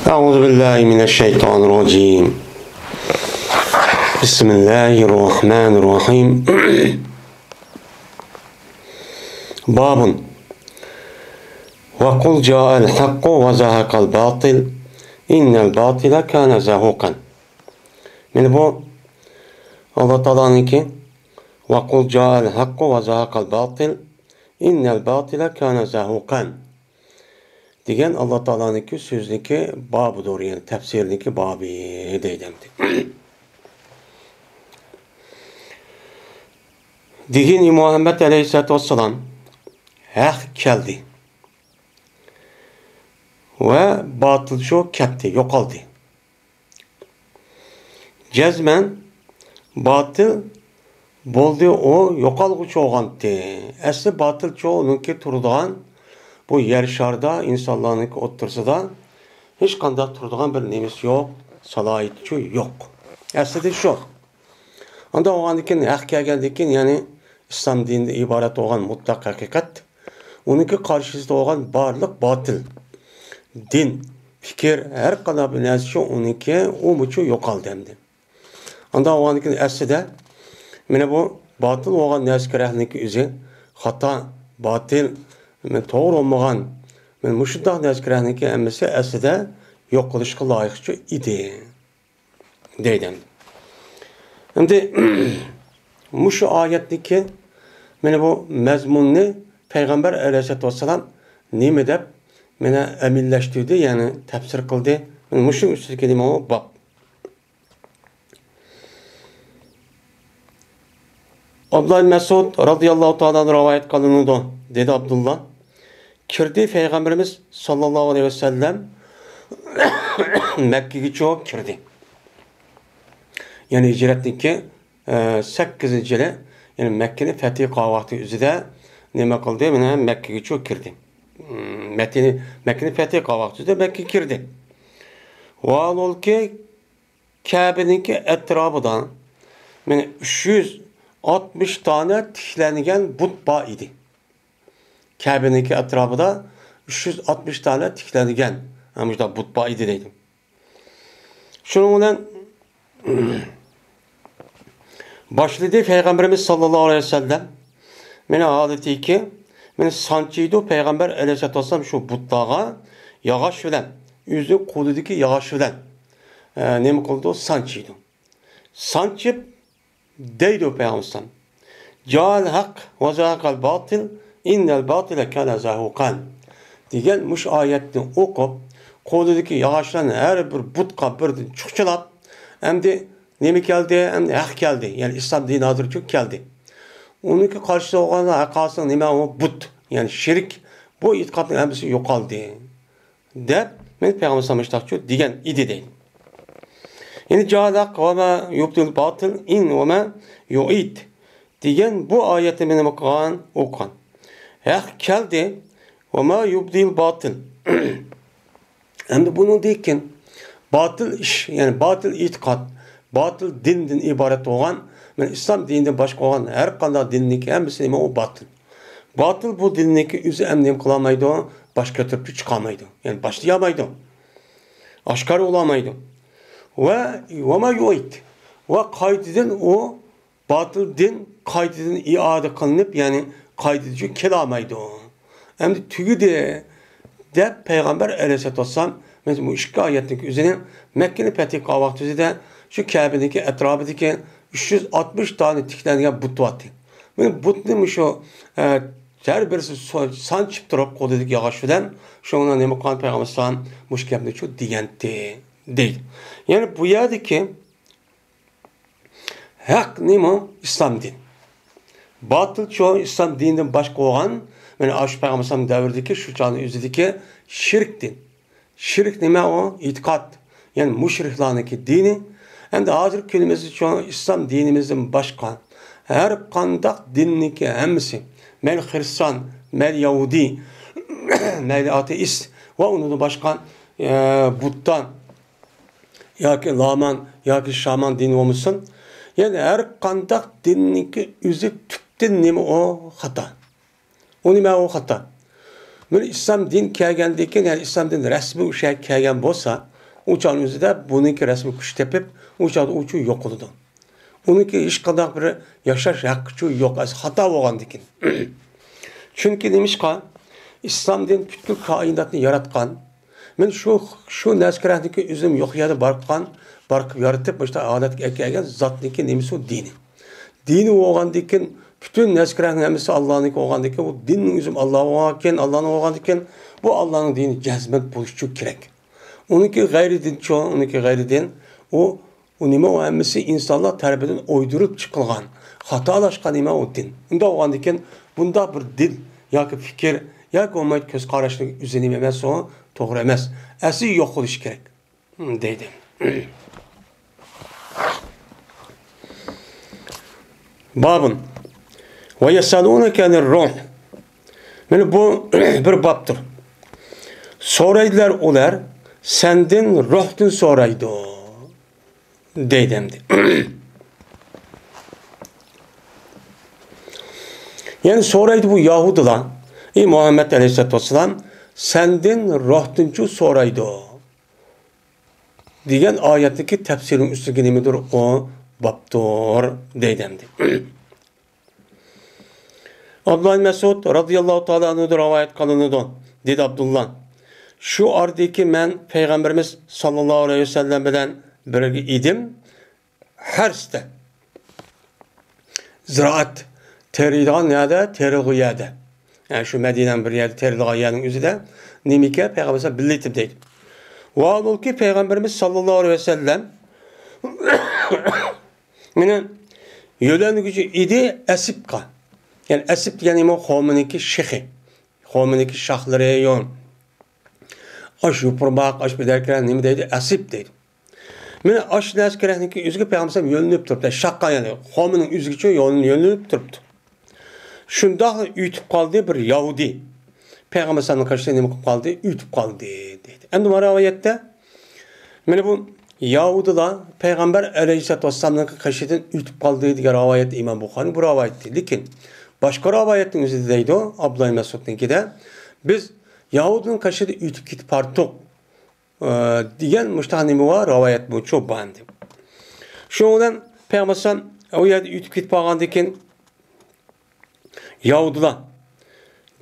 أعوذ بالله من الشيطان الرجيم بسم الله الرحمن الرحيم باب وقل جاء الحق وزهق الباطل إن الباطل كان زهوقا. من bu Allah Teala'nın ki وقل جاء الحق وزهق الباطل إن الباطل كان زهوقا degan Allah Teala'nınki sözniki babıdır, yani tefsirniki babı deydim. Digin Muhammed Aleyhisselatü Vesselam hak geldi ve batılcı kepti, yok oldu. Cezmen batıl boldu, o yok olgucu olgandı. Esli batılcı onunki turduğan bu yer şarda insanların otursa da hiç kanda turduğan bir nemesi yok, salayetçi yok. Aslında şu. Anda o andikin hak geldikin, yani İslam dininde ibaret olan mutlak hakikat, onunki karşısında olan barlık batıl, din, fikir, her kadar bir nezişi onunki umucu yok aldı hem de. Anda o andikin aslında yine bu batıl olan nezikir ehlinki üzü, hata, batıl, men doğru olmagan, men muşundaq nezikirahninki emmesi aslida yok qilishga loyiqchi idi deydi. Endi mushu oyatniki meni bu mazmunni Payg'ambar alayhissalatu vassalam nima deb meni amillashtirdi, ya'ni tafsir qildi. Mushu ustiga nima bab. Abdullah Mesud radıyallahu ta'ala rivayet kılındı. Dedi Abdullah. Kirdi Peygamberimiz sallallahu aleyhi ve sellem Mekke'ye çok kirdi. Yani hicretniki 8. yılı, yani Mekke'nin fethi kavakti üzere nime kıldı? Mekke'ye çok kirdi. Mekke'nin fethi kavakti üzere Mekke'ye kirdi. Ve ol ki Kabe'ninki etrafından 360 tane tiklengen but bağ idi. Kabe'ninki etrafında 360 tane tiklengen but bağ idi deydim. Şununla başladı Peygamberimiz sallallahu aleyhi ve sellem meni adeti ki meni sançıydı Peygamber aleyhissalatu vesselam şu butlağa yağış bilen, yüzü koludaki yağış bilen ne mi kıldı? Sançıydı. Sançıp deydi o Peygamber'den. Ca'al hak ve zâkal batıl innel batile kâne zâhukan. Diyen muş ayetini okup koludaki yağışların her bir butka birden çıkçılap hem de ne mi geldi hem de hak geldi. Yani İslam dini adır çok geldi. Onunki karşısında olan hakasının nime o but. Yani şirk bu itikadın hepsi yok oldu. Deyip ben Peygamber sallallahu diyen idi değil. Yani ca'al hak ve ma yubdil batıl in ve ma yu'id. Diyen bu ayeti benim okuyan. Hak geldi ve ma yubdil batıl. Hem de bunu deyken batıl iş, yani batıl itikad, batıl dinden ibaret olan, yani İslam dininden başka olan her kadar dinlik hepsi o batıl. Batıl bu dinlik üzü emniyem kılamaydı, başka türlü çıkamaydı. Yani başlayamaydı. Aşkar olamaydı. Ve ma yu'id. Ve kaydeden o batıl din kaydeden iade kılınıp, yani kaydedici kelamaydı o. Hem de tüyü de Peygamber aleyhissalatu vesselam mesela bu iki ayetlik üzerine Mekke'nin fethi kavaktısı da şu Kabe'deki etrafındaki 360 tane tiklengen but vardı. Yani but neymiş o her birisi sançıp durup kodedeki yağış filan şu ona ne mukan Peygamber sallam bu Kabe'de çok diyenti değil. Yani bu yerdeki hak neymiş? İslam din. Batıl çoğu İslam dininden başka olan, yani Aşk Peygamber sallam devirdeki şu canlı yüzündeki şirk din. Şirk neymiş o? İtikat. Yani müşriklarındaki dini, hem de hazır kelimesi çoğu İslam dinimizin başka. Her kandak dinindeki hemsi, mel Hristiyan, mel Yahudi, mel ateist ve onun başka Buddan, ya ki Laman, ya ki Şaman dini olmuşsun. Yani her kandak dinindeki üzü tüpten neymiş o hata. O neymiş o hata. Böyle İslam din kelgendeyken, yani İslam din resmi uşak kelgen bolsa, uçağın özüde bununki resmi kuş tepip uçağda uçu yok oldu. Onunki hiç kadar bir yaşaş hakkı yok. Hata olgan dikin. Çünkü demiş ki İslam din bütün kainatını yaratkan. Men şu neskerehdeki üzüm yok yerde barkan, barkıp yaratıp işte adet ekegen zatniki nemisi o dini. Dini olgan dikin bütün neskerehnin hemisi Allah'ınki olgan dikin bu dinin üzüm Allah'a olgan Allah'ın olgan dikin bu Allah'ın dini cezmet buluşçu gerek. Onunki gayri din çoğu, onunki gayri din o nime o hemisi insanlar terbiyeden oydurup çıkılgan. Hatalaşkan nime o din. Bunda olgan dikin bunda bir dil ya ki fikir ya ki olmayı göz karışlık üzerine emez o doğru emez. Esi yok oluş gerek. Deydim. Babın ve yesalûneke anir-ruh. Yani bu bir babdır. Soraydılar olar senden ruhtan soraydı. Deydimdi. Yani soraydı bu Yahudiler. Muhammed Aleyhisselatü Vesselam senden ruhtançu soraydı. Diyen ayetteki tefsirin üstü nemidir o babdır deydimdi. Abdullah Mesud radıyallahu ta'ala anhu'da rivayet kılınıdı. Dedi Abdullah. Şu ardaki ben Peygamberimiz sallallahu aleyhi ve sellem bilen birge idim. Hers'te. Ziraat. Teridan yada, terigiyada. Yani şu Medine'nin bir yerde terigiyanın üzerinde. Nimike Peygamberimiz birletim deydi. Ve ol ki Peygamberimiz sallallahu aleyhi ve sellem yani yölen gücü idi esipka. Yani esip yani o kavminiki şeyhi. Kavminiki şahları yon. Aş yupurmak, aş bederken nemi deydi? Esip deydi. Mene aş neskerehniki üzgü Peygamberimiz yönünüp duruptu. Şakka yani kavminin üzgü için yönünüp duruptu. Şundaqla ütüp kaldı bir Yahudi. Peygamberimiz karşısında nemi kaldı? Ütüp kaldı deydi. Endi bu rivayette mene bu Yahudiler Peygamber Aleyhisselatü Vesselam'ın karşısında ütüp kaldı diye rivayet İmam Bukhari bu rivayetti. Lakin başka rivayetin üzerinde deydi o Abdullah Mesud'unki de biz Yahudinin karşısında ütüp gidip partuk diyen müştahanimi var rivayet bu çok beğendim. Şu olan Peygamber o yerde ütüp gidip bağlandıkken Yahudiler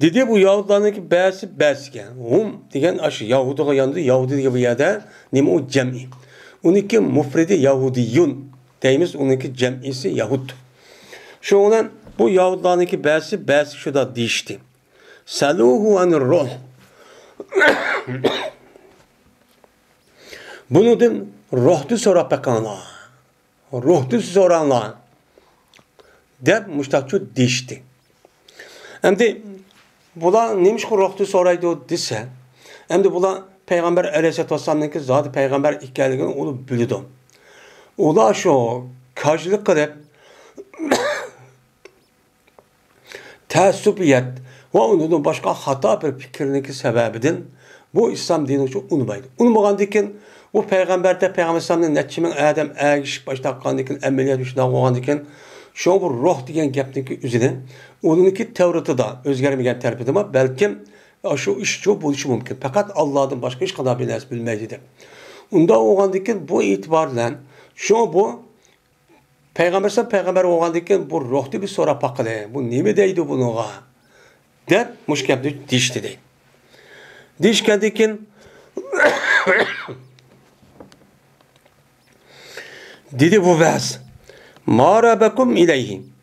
dedi bu Yahudilerin bäsi yani. Diyen aşı Yahudiga yandı Yahudi diye bir yerde nemi o cem'i. Onunki mufredi Yahudiyun deyimiz onunki cem'isi Yahud. Şu olan bu Yahudilerin bäsi şurada değişti. Saluhu anir-ruh. Bunun ruhtu sorup bakanlar. Ruhtu soranlar. Dep müştakçu değişti. Hem de bula neymiş ki ruhtu soraydı o dese, hem de bula Peygamber Aleyhisselatü Vesselam'ın zaten Peygamber ikkaligini onu bildi. Ola şu karşılık kadar teessübiyet ve onun başka hata bir fikrindeki sebebidin bu İslam dini için unutmaydı. Unutmagan diken bu Peygamber'de Peygamber'in netçimin Adem ağış başta kandikin ameliyat üçünden olgan diken şu bu ruh diyen gapniki üzerine onunki Tevrat'ı da özgermeyen terbiyedir ama belki şu iş çok buluşu mümkün. Fakat Allah'tan başka hiç kadar bir nes bilmeydi. Onda olgan diken bu itibarla şu bu Peygamber olgan diken bu ruhtu bir sonra pakılı. Bu ne mi deydi bunu? Der müşkebdi dişti değil. Dişkendikin dedi bu vaz ma rabekum ileyhim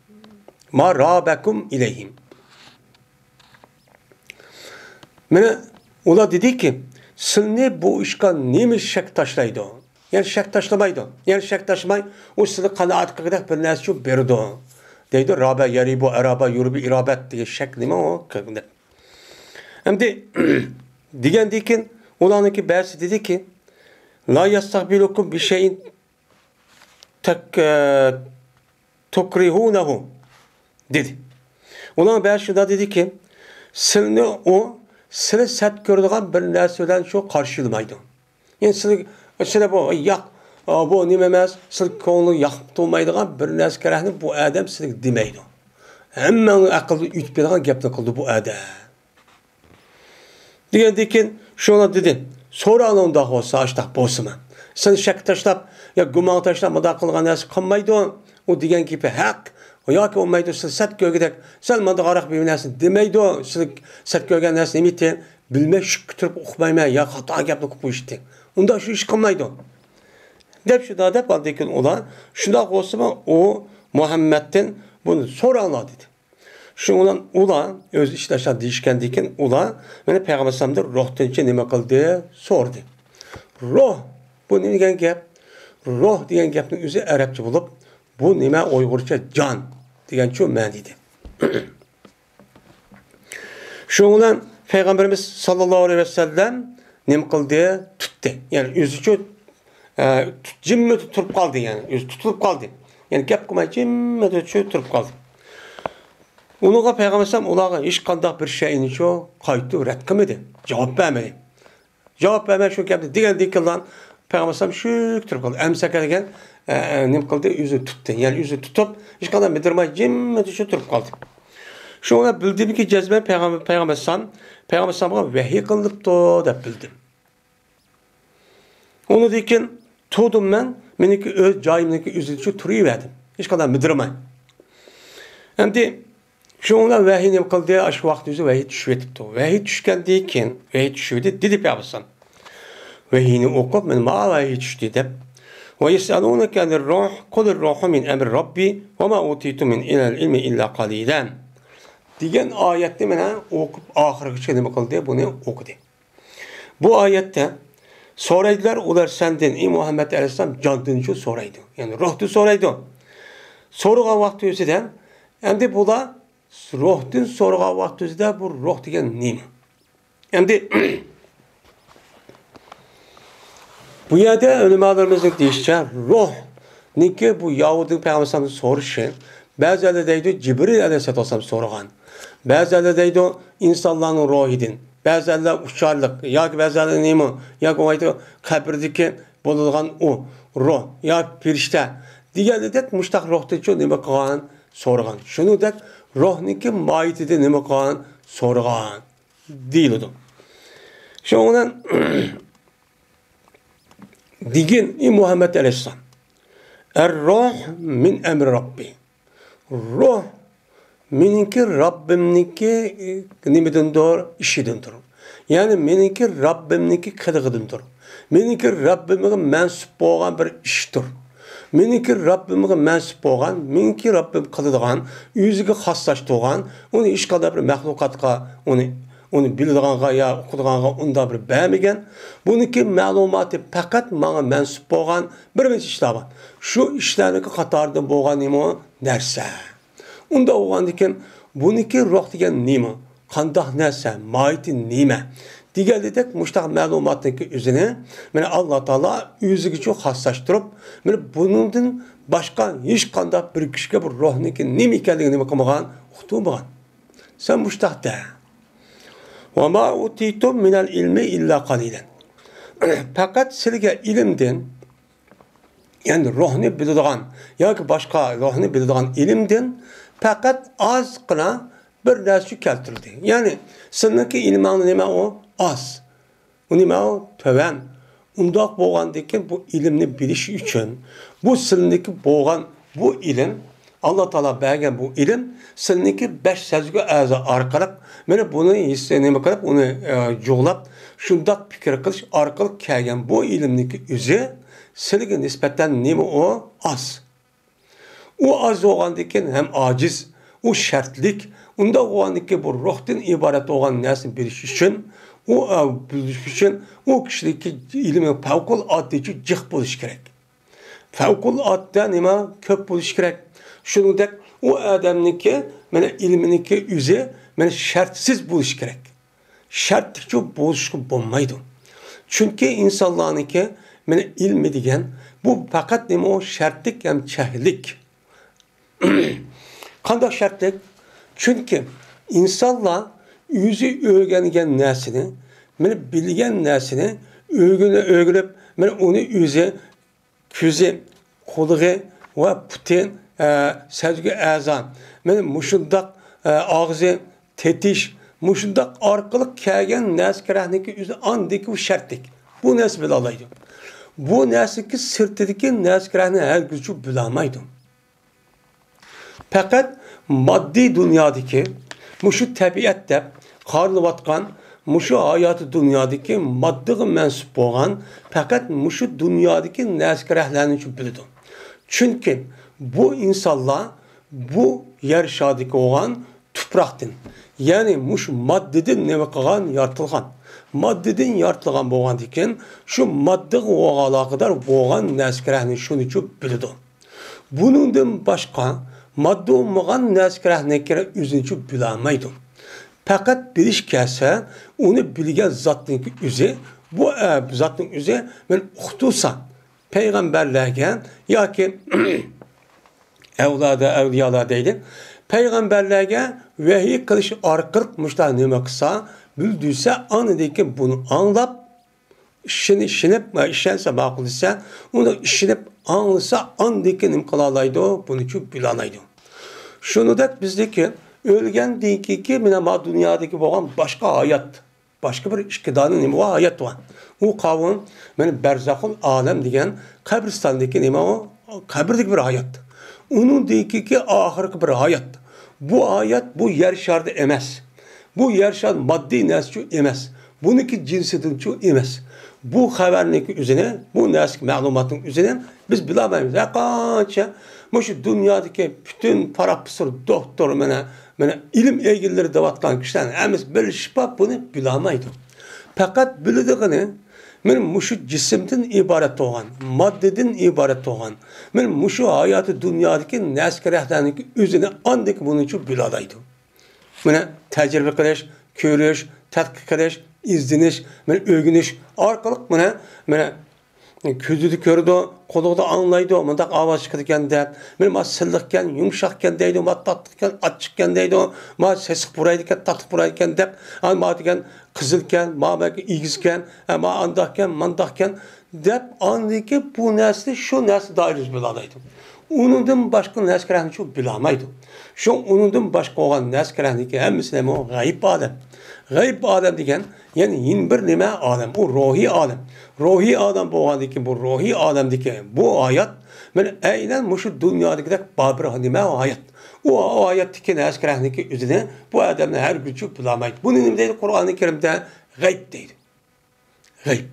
ma rabekum ileyhim mene ola dedi ki sizne bu işka nemi şek taşlaydı yani şek taşlamaydı yani şek taşlamay o size kanaat kadar bir nesçu berdi deydi rabe yaribu araba yurubi irabet diye şek nemi o kadar hem de diyen dikin olanınki bersi dedi ki la yastaqbilukum bir şeyin tukrihunehu dedi. Olan bersi da dedi ki sizne o size set gördüğün bir neseden çok karşılamaydı. Yani size bu yak bu nimemez size konu yakıp olmaydıgan bir neskerahni bu adam size demeydi. Hemen akıllı ütüpeden gapni kıldı bu adam. Diyen dikin şuna dedi. So'rang unda bo'lsa, ashtaq bo'lsin. Sen shak tashlab, yo gumon tashlab mudaq qilgan narsa qilmaydi. U degan gapi haq. Yoki olmaydi, siz sat ko'rgidek, sen manda qaraq bilmaysan demaydi. Siz sat ko'rgan narsa nimiti bilmay shuk turib uqmayman, yo xato gapni qilib qo'yishdi. Unda shu ish qilmaydi. Deb shunda deb aldikin ular, shunda bo'lsa o Muhammaddan buni so'ranglar dedi. Şundan ular öz işlaşlar deyishgandikin ular mana payg'ambar alayhisolamda ruhtincha nima qildi so'rdi. Ruh bu nima degan gap? Ruh degan gapning o'zi arabcha bo'lib, bu nima uyg'urcha jon degan shu ma'nida. Shundan payg'ambarimiz sallallohu alayhi vasallam nima qildi? Tutdi. Ya'ni o'zicha jimmi turib qoldi, ya'ni o'zi tutilib qoldi. Ya'ni gap qilmay jimmi turib qoldi. Unuğa Peygamber sallam ularga hech qanday bir şeyni shu qaytib rad qilmadi. Javob bermadi. Javob bermay shu gapni degan Peygamber sallam shu turib qoldi. Amsa kelgan nima qildi? O'zi tutdi. Ya'ni o'zi tutib hech qanday bildirmay jimmi shu turib qoldi. Shuna bildimki jazman Peygamber sallamga vahiy qilinibdi deb bildim. Onu dekin to'dim men, meniki o'z joyimniki o'zicha turaverdim. Hech qanday bildirmay. Endi şunlar vahiy nima qildi? Shu vaqt o'zi vahiy tushib etibdi. Vahiy tushgandan keyin, vahiy tushdi dedi Peygamber. Vahiyni o'qib, men ma vahiy tushdi deb. Va yasalunaka anir-ruh, qul ar-ruhu min amri robbi va ma utitu min ilmi illa qalilan. Degan oyatni mana o'qib oxirigacha nima qildi? Buni o'qidi. Bu oyatda so'raydilar ular sendan ey Muhammad alayhisalom jondan shu so'raydi. Ya'ni ruhni so'raydi. So'ragan vaqt o'zida endi bular ruhdan so'ragan vaqt o'zida bu ruh degan nima? Endi bu yerda ulamolarimiz deyishicha ruh niki bu Yahudi payg'ambarning so'rashi ba'zilar deydi Jibril alayhisalom so'ragan. Ba'zilar deydi insonlarning ruhidan, ba'zilar ucharliq yoki ba'zilar nima yoki aytdi qabrdagi bo'ladigan u ruh yoki firishta deganidek mushtaq ruhdan nima qilgan so'ragan. Shuningdek ruhniki moyitida nima qilgan so'ragan deyiladi. Shundan digin Muhammed alayhisalom er-ruh min emri robbi. Ruh meniki Rabbimniki nimadandir, ishidandir. Ya'ni meniki Rabbimniki qilig'idandir. Meniki Rabbimga mansub bo'lgan bir ishdir. Meniki Rabbimga mansub bo'lgan, meniki Rabbim qiladigan, o'ziga xoslashtirgan, uni hech qanday bir mahluqotga uni biladiganga yo o'qidiganga unda bir bermagan. Buniki ma'lumoti faqat menga mansub bo'lgan bir ishlar bor. Shu ishlarning qatorida bo'lgan nima narsa. Unda o'g'andikin buniki ruh degan nima? Qanday narsa? Moyiti nima? Deganidek mushtaq ma'lumotniki o'zini mana Alloh taolo o'ziga xoslashtirib, mana buningdan boshqa hech qanday bir kishiga bu ruhniki nima ekanligini nima qilmagan, uqtirmagan. Sen mushtaqda va ma utitum minal ilmi illa qalilan. Faqat sizga ilmdan, ya'ni ruhni biladigan yoki boshqa ruhni biladigan ilmdan faqat ozgina bir narsa keltirildi. Ya'ni sizniki ilmingiz nima o? Az. Bu nima o? Töven. Undoq bo'lgandan bu ilmni bilish uchun bu sizniki bo'lgan bu ilm Alloh taolo bergan bu ilm sizniki 5 sezgi a'zo orqali mana buni nima qilib uni jo'g'lab shundoq fikr qilish orqali kelgan bu ilmniki o'zi sizga nisbatan nima o? Az. U az bo'lgandan keyin ham ojiz, u shartlik, unda bo'lgandan bu ruhdan iborat bo'lgan narsani bilish uchun u kishiniki ilmi favqulodda jiq bo'lish kerak. Favqulodda nima ko'p bo'lish kerak. Shuningdek u odamniki mana ilminiki o'zi mana shartsiz bo'lish kerak. Shartli bo'lishga bo'lmaydi. Chunki insonlarniki mana ilmi degan bu faqat nima o shartlik ham chahlik. Qanday shartlik? Chunki insonlar o'zi o'rgangan narsani, mana bilgan narsani o'rganib, mana uni o'zi ko'zi, qo'li va puti, sezgi a'zo, mana mushundoq og'zi, tetish, mushundoq orqali kelgan narsalarniki o'zi andiki u shartlik. bu narsa bilalaydı. Bu narsaki sirtidagi narsalarni hargizchu bilamaydi. Fakat maddi dünyadaki mushu tabiat deb qarilayotgan mushu hayoti dunyodagi moddiga mansub bo'lgan faqat mushu dunyodagi narsalarni biladi. Chunki bu insonlar bu yer shadiki bo'lgan tuproqdan, ya'ni mush moddadan nima qilgan yaratilgan. Moddadan yaratilgan bo'lgandan keyin shu moddaga aloqador bo'lgan narsalarni shuni biladi. Buningdan boshqa modda olmagan narsalarni o'zini bilolmaydi. Fakat bilish kelsa, uni bilgan zotning o'zi, bu zotning o'zi men xususan payg'ambarlarga yoki avlada avliyolar deydi. Payg'ambarlarga vahiy qilish orqali mushlar nima qilsa, bildirsa, anidagi buni anglab, ishini ishonsa, ma'qulsa, uni ishinib anglasa, andagi nima qila oladi, buni bilalaydi. Shuningdek bizdeki ölgəndən ki, mənə dünyadakı bo'lgan boshqa hayot, boshqa bir ikkidanın nima var, hayot var. U qavm, mənə barzaxul alam degan qabristondagi nima o, qabrdagi bir hayot. Uningdagi ki, oxirgi bir hayot. Bu hayot bu yer sharida emas. Bu yer shar moddiy narsa emas. Buniki jinsidan emas. Bu xabarning o'zini, bu narsa ma'lumotning o'zini biz bilmaymiz. Qancha shu dunyodagi bütün professor, doktor mana ilim egilleri davatkan kişiler hemen bir şifa bunu bilamaydı. Fakat bildiğini men muşu cisimden ibaret olan, maddeden ibaret olan, men muşu hayatı dünyadaki neskerehlerinin üzerine andık bunun için biladaydı. Mene tecrübe kılış, görüş, tetkik kılış, izdiniş, men ögünüş, arkalık mene Küzdüdü gördü, koluğda anlaydı, mındak avaz çıkırken de, benim sillikken, yumuşakken deydi, tatlıkken, açıkken deydi, sesik buraydıkken, tatlık buraydıkken de, ama diken kızılken, belki igizken, ama andakken, mandakken de, andaki bu nesli şu nesli dairimiz biladaydı. Onundan başka neskerahını çok bilamaydı. Şu onundan başka olan neskerahındaki hemisi neme o gayb adam. Gayb adam diken, yani yeni bir neme adam, o ruhi adam. Ruhi adam bo'lgandiki, bu ruhi adamdiki bu hayat, men aynan mushu dunyodagi babir nima o hayat. O hayatdagi naskarahning o'zini bu odamni har kuchi bilmaydi. Buni nima deydi Qur'oni Karimda? G'ayb deydi. G'ayb.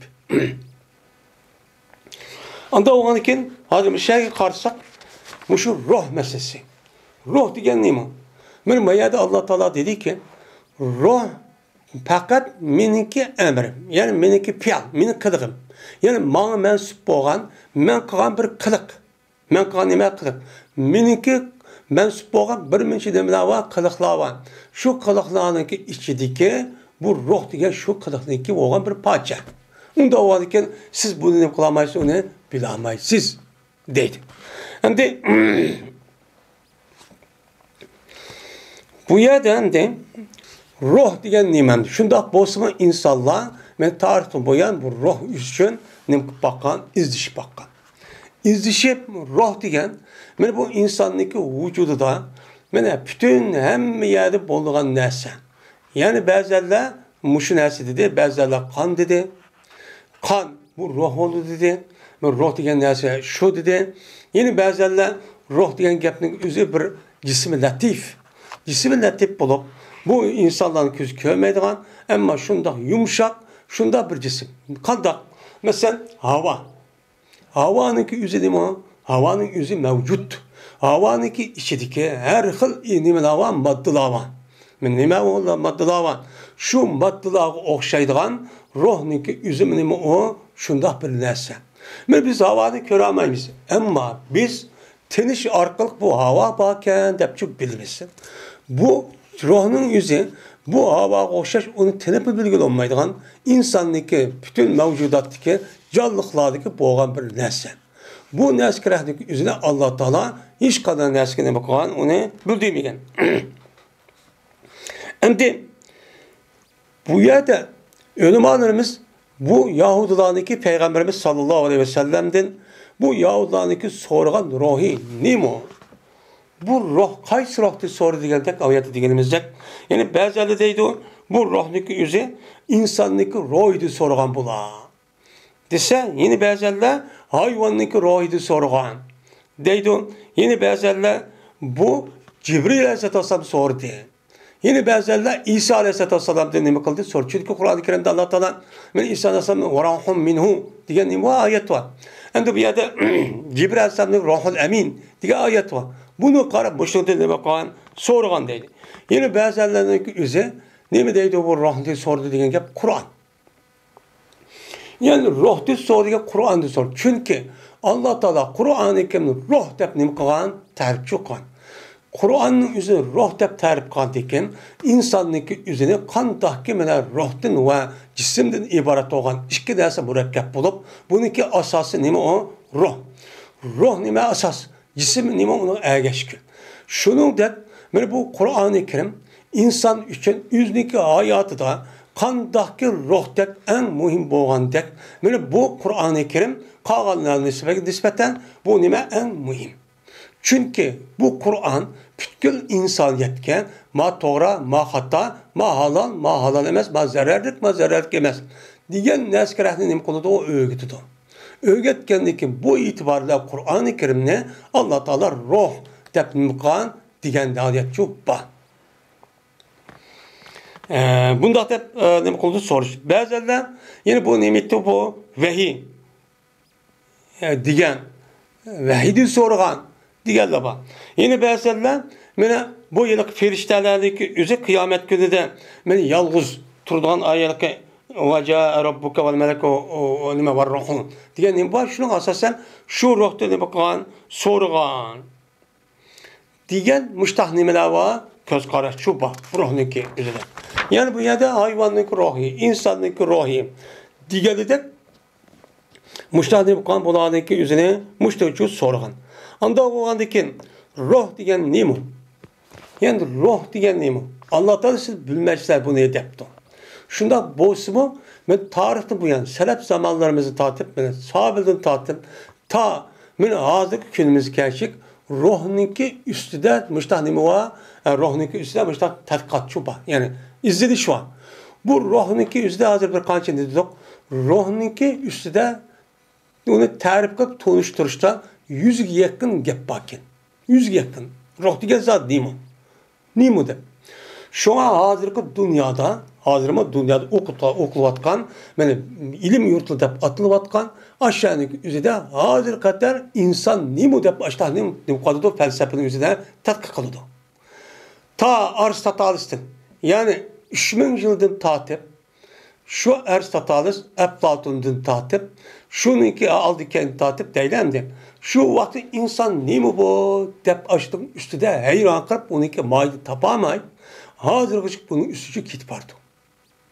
Anda o'g'ani keyin hozir shayga qarasak, mushu ruh masalasi. Ruh degan nima? Men mayada Alloh taolo dediki, ruh fakat meniki emrim, yani meniki fiil, meni qilig'im. Yani bana mensup bo'lgan, men qilgan bir qiliq. Men qilgan nima qiliq? Meniki mensup bo'lgan bir mincha nimalar var, qiliqlar var. Shu qiliqlarning ichidagi bu ruh degan shu qiliqniki bo'lgan bir parcha. Unda o'g'an siz buni nima qilmaysiz, uni bilmaysiz deydi. Endi bu yerda endi ruh degan nimani shundoq bo'lsa insonlar men tarixdan bo'yan bu ruh uchun nima qilib baqqan, izdishib baqqan. Izdishib ruh degan men bu insonniki vujudida mana bütün hamma yerda bo'lgan narsa. Ya'ni ba'zilar mushu narsa dedi, ba'zilar qon dedi. Qon bu ruh oldu dedi. Men ruh degan narsa shu dedi. Ya'ni ba'zilar ruh degan gapning o'zi bir jismi latif. Jismi latif bo'lib bu insanların göz görmeydiğen ama şundak yumuşak, şundak bir cisim. Kandak. Mesela hava. Havanın ki yüzü değil mi? Havanın yüzü mevcut. Havanın ki içindeki her hıl nimen hava maddeler var. Nime o maddeler var. Şu maddeler okşaydıgan ruhun ki yüzü nime o şundak bir nesne. Biz havanı göremeyiz. Ama biz teniş arkalık bu hava bakken depçuk bilirsin. Bu ruhunun yüzü bu hava okşaş onu tenep bilgili olmaydıgan insandaki bütün mevcudattaki canlıklardaki boğan bir nesne. Bu neskerəhdeki yüzüne Allah Teala hiç kadar neskine bakılan onu bildirmeyken. Şimdi bu yerde ölümanlarımız bu Yahudilardaki Peygamberimiz sallallahu aleyhi ve sellem'den bu Yahudilardaki sorgan ruhi nimo? Bu ruh qaysi ruhni so'ra degandak oyatda deganimizda, ya'ni ba'zilar deydi bu ruhniki o'zi insonniki ruhini so'ragan bo'lar. dese, yine bazılar hayvanınki ruhiydi sorgan. Deydi, yine bazılar bu Cibril Aleyhisselam sordu. Yine bazılar İsa Aleyhisselam'dan ne kıldı? Sor. Çünkü Kur'an-ı Kerim'de Allah Teala men İsa Aleyhisselam'ın ve rahum minhu diyen bir ayet var. Ende bir yerde Cibril Aleyhisselam'ın ruhul emin diye ayet var. Bunu karab boşluğunda ne bakan sorgan deydi. Yine bazılarının üzeri ne mi deydi bu ruhunu sordu diyen gap Kur'an. Yani ruhtu sordu diye Kur'an'da sor. Çünkü Allah Teala Kur'an-ı Kerim'in ruh dep ne kılgan tarif çıkan. Kur'an'ın üzerine ruh dep tarif kılgan insanlık üzerine kan tahkimine ruhtan ve cisimden ibaret olan iki derse mürekkep bulup bununki asası nime o? Ruh. Ruh nime asas? Cisim nime onun ergeçki. Şunun dep bu Kur'an-ı Kerim insan için yüzdeki hayatı da kandaki ruhdek en mühim boğan dek. Bu Kur'an-ı Kerim kağanlarına nispeten bu nime en mühim. Çünkü bu Kur'an bütün insaniyetke ma toğra, ma hata, ma halal emez, ma zararlık, ma zararlık emez. Diyen neskerahinin nime konuda o öğütüdü. Öğütkendeki bu itibarla Kur'an-ı Kerim'ne Allah Teala ruh tepnikan diyen ayet çok bah. Bunda hep ne konuda soruş. Bazıları yine bu nimeti bu vehi diyen vehidi sorgan diyen de var. Yine bazıları mene bu yıllık feriştelerdeki üzü kıyamet günü de mene yalğız turduğun aylık vaca rabbuka vel melek o nime var ruhun diyen ne var? Şunun asasen şu ruhta ne bakan sorgan diyen müştahnimeler var. Köz karaş şu bak ruhnunki üzerine. Yani bu yerde hayvanlık ruhi, insanlık ruhi diğeri de müştahni kan bulanıki üzerine müştahçı sorgan. Anda o andaki ruh diyen nemu? Yani ruh diyen nemu? Allah'tan siz bilmezler bunu edepti. Şunda bozumu ben tarihte bu yani selef zamanlarımızı tatip, ben sahabeden tatip ta ben hazırki günümüz gerçek ruhnunki üstüde müştahnimi var. Ruhnunki üstüde müştah tetkatçı var. Yani izledi şu an. Bu ruhnunki üstüde hazır bir kançın dedik. Ruhnunki üstüde onu tarif kılıp tanıştırışta 100 yakın gep bakin. 100 yakın. Ruh diye zat değil mi? Nimu de. Şu an hazırki dünyada okulatkan, yani ilim yurtlu dep atılıvatkan aşağıdaki üzerinde hazır kadar insan nimu dep aşağıdaki kadar felsefenin üzerinde tetkik kılıdı. Ta Aristoteles'tin yani 3000 yıldan tatip şu Aristoteles Eflatun'dan tatip şununki aldıkken tatip değilemdi. Şu vakti insan nimu bu dep açtım üstüde heyran kırıp onunki maydı tapamayıp hazır küçük bunun üstücü kitip vardı.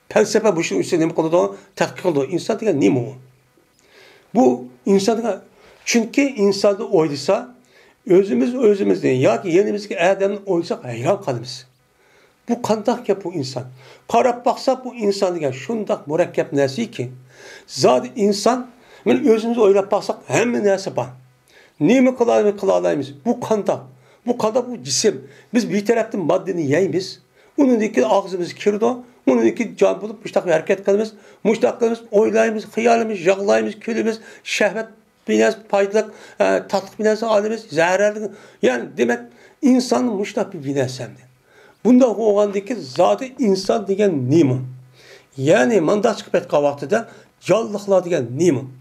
Felsefe bu işin üstüne ne konuda tetkik oldu. İnsan diye ne mu? Bu insan çünkü insanda oyduysa özümüz değil. Ya ki yenimizki Adem'in oysak hayran kalırız. Bu kandak ya bu insan. Karab baksa bu insan diye şundak mürekkep nesi ki? Zaten insan ben özümüz oylap baksak hem nesi var. Ne mi kılalayımız? Bu kandak. Bu kandak bu cisim. Biz bir taraftan maddeni yiyimiz. Onun diki ağzımız kirdi. Onun iki can bulup müştak bir hareket kılımız, müştaklarımız, oylayımız, hıyalımız, yağlayımız, külümüz, şehvet binez, paydalık, tatlık binez, alimiz, zararlı. Yani demek insanın müştak bir binesemdi. Bunda oğandaki zaten insan diyen nimun. Yani mandat çıkıp et kavaktıda canlıklar diyen nimun.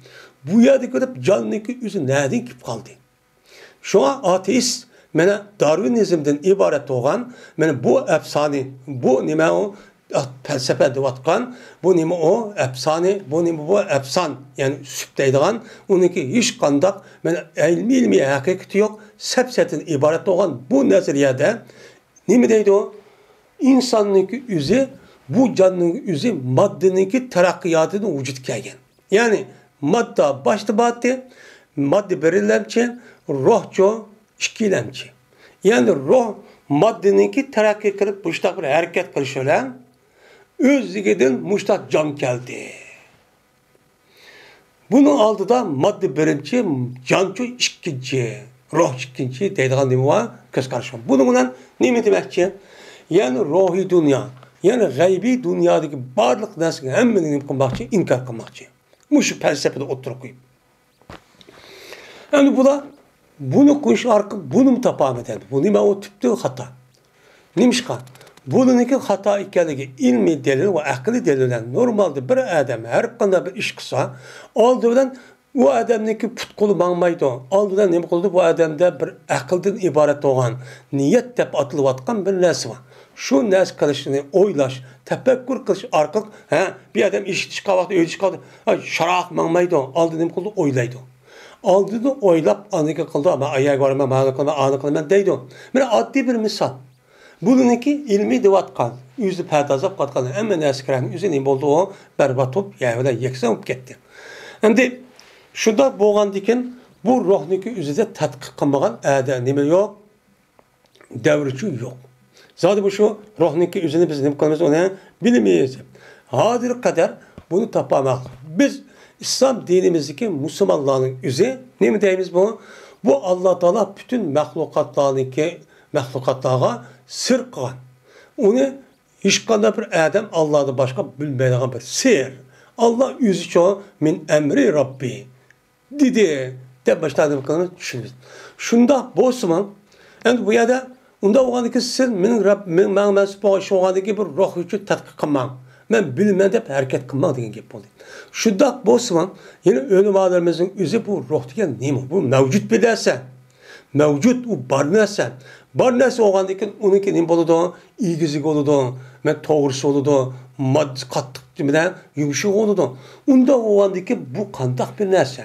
Bu yerde görüp canlılık yüzü nereden kip kaldı? Şu an ateist, mene Darwinizmden ibaret olan, mene bu efsane, bu nime o, felsefe devatkan, bu nime o efsane, bu nime bu efsan, yani süpteydiğen, onunki hiç kandak, ilmi hakikati yok, sepsetin ibaret olan bu nezariyede, nime deydi o? İnsanlık yüzü, bu canlının yüzü maddeninki terakkiyatını vücut gelgen. Yani madde başta battı, madde belirlemçi, ruhçu, işkilemçi. Yani ruh maddeninki terakki kılıp müştak bir hareket kılışıyla özlüğüden müştak can geldi. Bunun aldı da madde birinci, cançu ikinci, ruh ikinci deydiğin nemi var, köz karışım. Bununla ne demekçi? Yani ruhi dünya, yani gaybi dünyadaki barlık nesli hemmenin bakçı, inkar kılmakçı. Bu şu felsefede oturup koyup. Yani bu da bunu koyuş arka bunu tapam eder. Bu nima o tüptü hata. Nimişka? Bununki hata ikkenligi ilmi delil ve akli delilden normalde bir adam her qanday bir iş kısa aldıdan o adamniki put kolu mangmaydı. Aldıdan nima qildi? Bu adamda bir aqldan iborat bo'lgan niyat deb atilayotgan bir narsa var. Şu narsa qilishni o'ylash, tafakkur qilish orqali bir adam eshitish qavaqda o'ylash qildi. Sharaq mangmaydi. Aldı nima qildi? O'ylaydi. Aldıda o'ylab aniga qildi, ama ayaga borman, ma'ni qilman, ani qilman deydi. Mana oddiy bir misol. Bununki ilmi devatkan, yüzü perdazap katkan, ama neskerenin yüzü ne oldu o berbat olup, yani yeksan olup gitti. Hem de şurada boğan diken bu ruhniki yüzüde tatkik kılmagan neme yok, devrücü yok. Zaten bu şu ruhniki yüzünü biz ne kılmamız onu bilmeyiz. Hadir kadar bunu tapamak. Biz İslam dinimizdeki Müslümanların yüzü ne mi deyimiz bu? Bu Allah Teala bütün mahlukatlara sır kılan. Onu hiç kadar bir adam Allah'dan başka bilmeyeceğin bir sır. Allah yüzü çoğu min emri Rabbi dedi. De başladım kılını düşünürüz. Şunda bozman. Yani bu ya da onda oğandaki sır min Rabbim ben mensup oğandaki bir ruh için tatkik kılmam. Ben bilmem de hareket kılmam diyen gibi oldu. Şunda bozman. Yine ölüm ağlarımızın yüzü bu ruh diyen ne mi? Bu mevcut bir derse. Mevcut o bar narsa. Bar narsa olgandan onunki nima bo'ladi? İlgizi bo'ladi, men to'g'risi bo'ladi, moddiy qattiq bilan yumshoq bo'ladi. Unda olgandan bu qandaq bir narsa.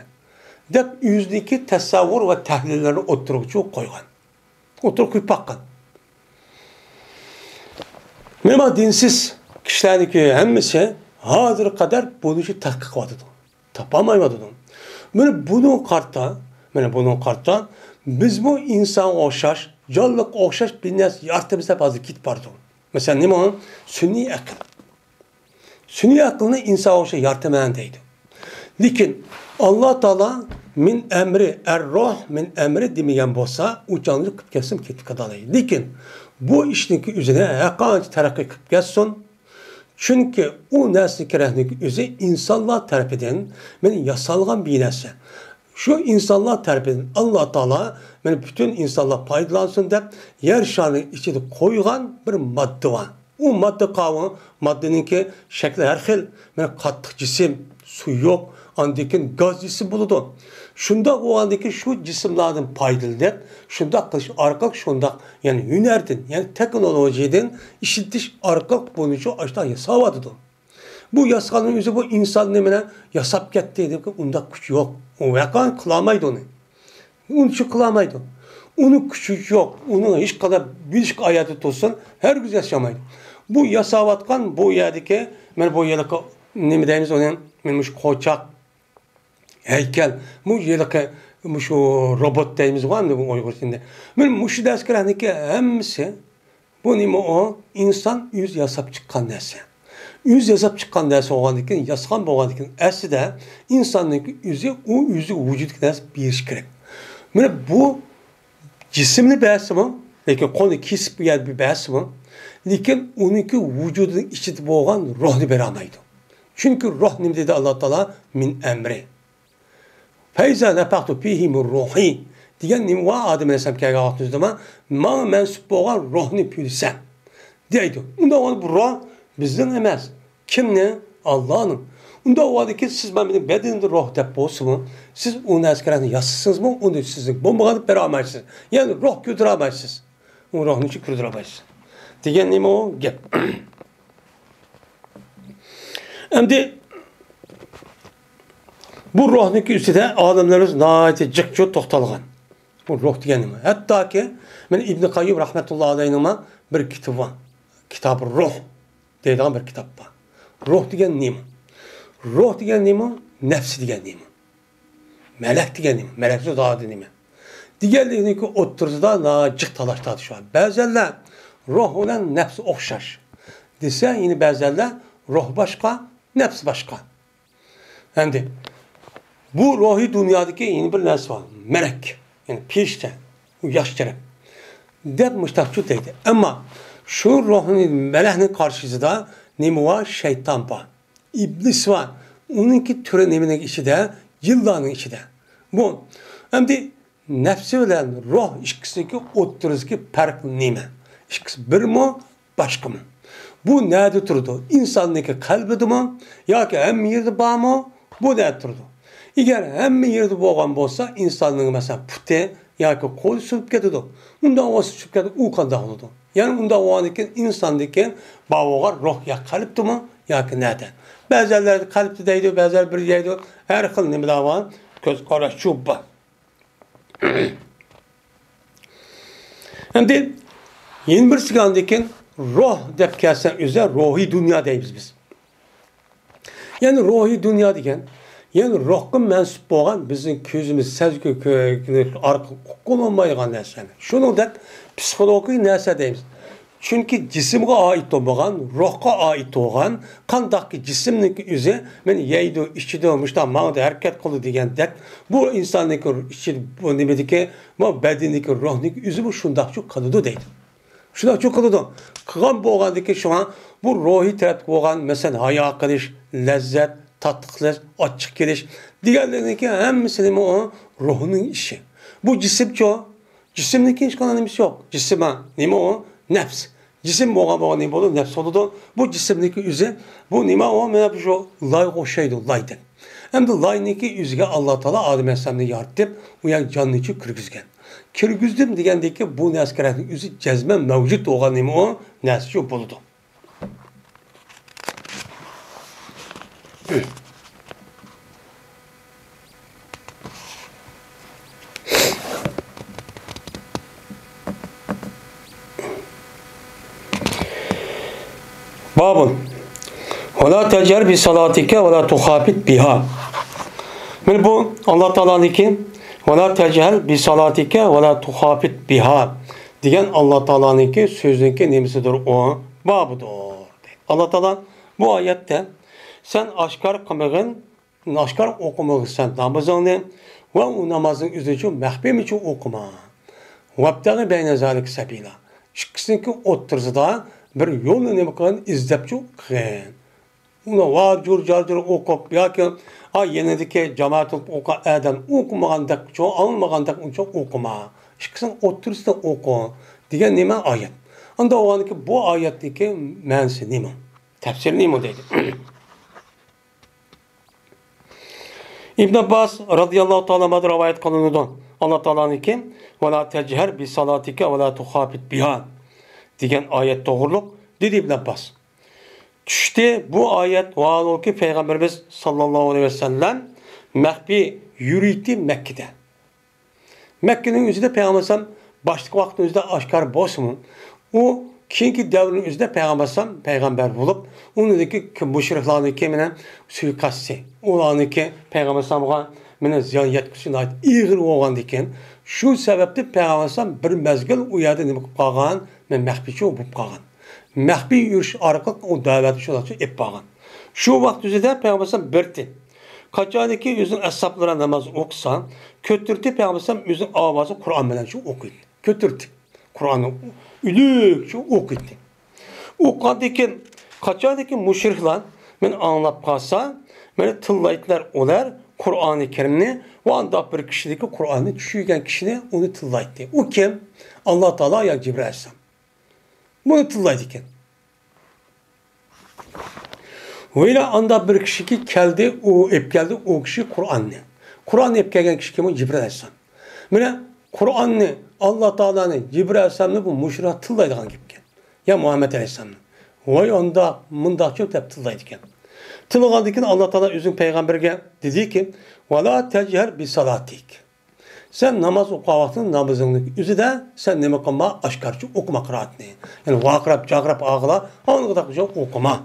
Deb yüzdeki tasavvur ve tahlillarni o'tiruvchi qo'ygan. O'tirib qo'yib baqqan. Nima dinsiz kishilarniki hammasi hozir qadar buni tadqiq qiladi. Topolmaydi. Mana bunun qarta biz bu insan o'xshash, jonliq o'xshash bir narsa yartimizda hozir ketib bordi. Mesela nima? Sunniy aql. Sunniy aqlni inson o'xshash yartiman deydi. Lekin Alloh taolo min emri er-ruh min emri demegan bo'lsa, u jonli qilib kelsin ketib qadalaydi. Lekin bu ishniki o'zine qancha taraqqiy qilib kelsin. Çünkü o narsa kerakniki o'zi insonlar tarafidan men yasalgan bir narsa. Şu insanlar tarafından Allah Teala yani bütün insanlar faydalansın deb yer şarının içinde koygan bir madde var. O madde kavramı maddeninki şekli her xil. Yani katlık cisim, su yok, andikin gaz cisim buludu. Şunda o andaki şu cisimlerden faydalanıp, şunda kılış arkalık şunda yani hünerden yani teknolojiden işitiş arkalık boyunca aşağı yasavadıdı. Bu yasanın yüzü bu insan nemine yasap gitti dedik ki onda güç yok. O yakan kılamaydı onu. Onun için kılamaydı. Onun gücü yok. Onun hiç kadar bir hayatı tutsun her gün yaşamaydı. Bu yasavatkan bu yerdeki ben bu yerdeki ne diyemiz onun benim şu koçak heykel bu yerdeki şu robot deyimiz var mı bu Uygur dilinde? Ben şu derslerindeki hepsi bu neymi o insan yüz yasap çıkan neyse. Yüz yazıp çıkan dersi oğandıkken, yaskan boğandıkken, aslında insanın yüzü, o yüzü vücut dersi bir iş gerek. Yani bu cisimli bahsi mi? Lakin konu kesip bir yer bir bahsi mi? Lakin onunki vücudun içinde boğan ruhunu beramaydı. Çünkü ruh ne dedi Allah Teala? Min emri. Feyza nefaktu fihimur ruhi. Diyen ne var Adem Aleyhisselam ki ağahtınız zaman, ma mensup boğan ruhunu pülsen. Deydi. Onda onu bu ruh bizden emez. Kim ne? Allah'ın. Onda o adı ki siz benim bedenimde ruh dep olsun. Siz onu askerine yazsınız mı? Onu sizin bombalanıp beramayısınız. Yani ruh güldüremeysiniz. O ruhunu hiç güldüremeysiniz. Diyen ne mi o? Gel. Şimdi bu ruhniki üstüde adamlarımız nâhayeti cıkçı tohtalgan. Bu ruh diyen ne mi? Hatta ki ben İbn-i Kayyum rahmetullahi aleyhine bir kitap var. Kitab-ı Ruh deydiğim bir kitap var. Ruh diyen ne mi? Ruh diyen ne mi? Nefsi diyen ne mi? Melek diyen ne mi? Melekçi daha diyen ne mi? Diğerliğini ki oturduğunda nacık talaştadı şu an. Bazılar ruh olan nefsi okşar. Dese yine bazılar ruh başka, nefs başka. Şimdi bu ruhi dünyadaki yeni bir nefs var. Melek. Yani pişte. Yaşçırık. Dep müştakçı deydi. Ama şu ruhun meleğinin karşısında ne var? Şeytan var. İblis var. onunki türü nemenin içinde, yıllarının içinde. Bu, hem de nefsi ile ruh ikisindeki oturuzdaki fark neme? İkisi bir mi, başka mı? Bu nerede durdu? İnsandaki kalbide mi? Ya ki hem yerde var mı? Bu nerede durdu? Eğer hem yerde boğan olsa, insanlığın mesela puti, ya ki kol sürüp gidiyordu. Ondan o sürüp gidiyordu, o kadar oldu. Yani ondan o anki insandaki bağlar ruh ya kalpti mi? Ya ki nerede? Bazıları kalpte deydi, bazıları bir yerde. Her xil nimeler var. Göz qaraş şu bu. Hem de yeni bir sigandaki ruh dep kelsen üzere ruhi dünya deymiz biz. Yani ruhi dünya degen, yani ruhqa mensup bo'lgan bizning ko'zimiz, sezgi orqali qo'llanmaydigan narsa. Shuningdek psixologik narsa deymiz. Chunki jismga oid bo'lgan, ruhga oid bo'lgan, qandaqki jismniki o'zi men yeydi, ichidi, mushta ma'noda harakat qildi degandek, bu insonniki ichida bu nimadiki, bu badanniki, ruhniki o'zi bu shundaqcha qiladi deydi. Shundaqcha qiladi. Qilgan bo'lgandiki shuna bu ruhiy tarafga bo'lgan, masalan, hayo qilish, lazzat, tatlı qilish, ochiq kelish deganlarniki hammasini o ruhning ishi. Bu jismcho, jismniki hech qanday nimasi yo'q. Jism nima o? Nafs. Cisim bo'lgan nima bo'ladi? Nafs bo'ladi. Bu jismniki o'zi, bu nima o? Mana shu layga o'xshaydi, laydan. Hamda layniki o'ziga Alloh taolo Odam alayhisalomni yaratib, u yer jonni ichi kirgizgan. Kirgizdim degandiki bu narsalarning o'zi jazman mavjud bo'lgan nima o? Narsa shu bo'ladi. Babun. وَلَا تَجْهَرْ بِصَلَاتِكَ وَلَا تُخَافِتْ بِهَا. Yani bu Allah Teala'nınki وَلَا تَجْهَرْ بِصَلَاتِكَ وَلَا تُخَافِتْ بِهَا diyen Allah Teala'nınki sözünki nemisidir o? Babudur. Allah Teala bu ayette sen aşkar kılmağın, aşkar okumağın sen namazını ve o namazın üzücü mehbim için okuma. وَابْتَغِ بَيْنَ ذَلِكَ سَبِيلًا. İkisininki oturzada bir yolunu ne bakan izlepçi kıyn. Ona vacur carcur okup ya ki yenideki cemaat oku eden okumagandak çoğu alınmagandak çok okuma. İkisinin oturzada oku diyen nime ayet. Anda o anki bu ayetteki mensi nime? Tefsir nime deydi. İbn Abbas radıyallahu ta'ala madr rivayet kılınıdan Allah Teala'nın ki ve la tejher bi salatike ve la tuhafit biha diyen ayet doğruluk dedi İbn Abbas. Düştü bu ayet vaalo ki Peygamberimiz sallallahu aleyhi ve sellem mehbi yürüyüldü Mekke'de. Mekke'nin yüzünde Peygamberimiz başlık vakti yüzünde aşkar bozmun. O keyinki devrin yüzünde Peygamberimiz peygamber bulup onundaki müşriklerin kimine suikastı. Olanınki Peygamberimiz mene ziyan yetkisine ait iğir olgan diken şu sebeple Peygamberimiz bir mezgil uyardı nime qalgan men mehbiçi olup qalgan. Mehbi yürüş arqaq o davet şolaqçı ep qalgan. Şu vaqt üzerinde Peygamberimiz birdi. Kaçadaki yüzün ashaplara namaz okusan, kötürtü Peygamberimiz yüzün avazı Kur'an bilen şu okuydu. Kötürtü. Kur'an'ı ülük şu okuydu. Okadaki kaçadaki müşrikler men anlap qalsa, meni tıllaytlar olar Kur'an-ı Kerim'ni o anda bir kişideki Kur'an'ı düşüyorken kişine onu tıllaydı. O kim? Allah Teala ya Cibril Aleyhisselam. Bunu tıllaydıken. Öyle anda bir kişi ki geldi, o ep geldi, o kişi Kur'an'ı. Kur'an'ı ep gelgen kişi kim? Cibril Aleyhisselam. Böyle Kur'an'ı, Allah Teala'nı, Cibril Aleyhisselam'ı bu müşrika tıllaydıkan gibi. Ya Muhammed Aleyhisselam'ı. Vay onda, mında çok hep tıllaydıken. Tılgandaki Allah Teala üzün peygamberge dedi ki: "Vela techer bi salatik." Sen namaz okuvaktın namazını üzü de sen ne makama aşkarcı okuma kıraatını. Yani vakrap, cagrap, ağla, onu kadar okuma.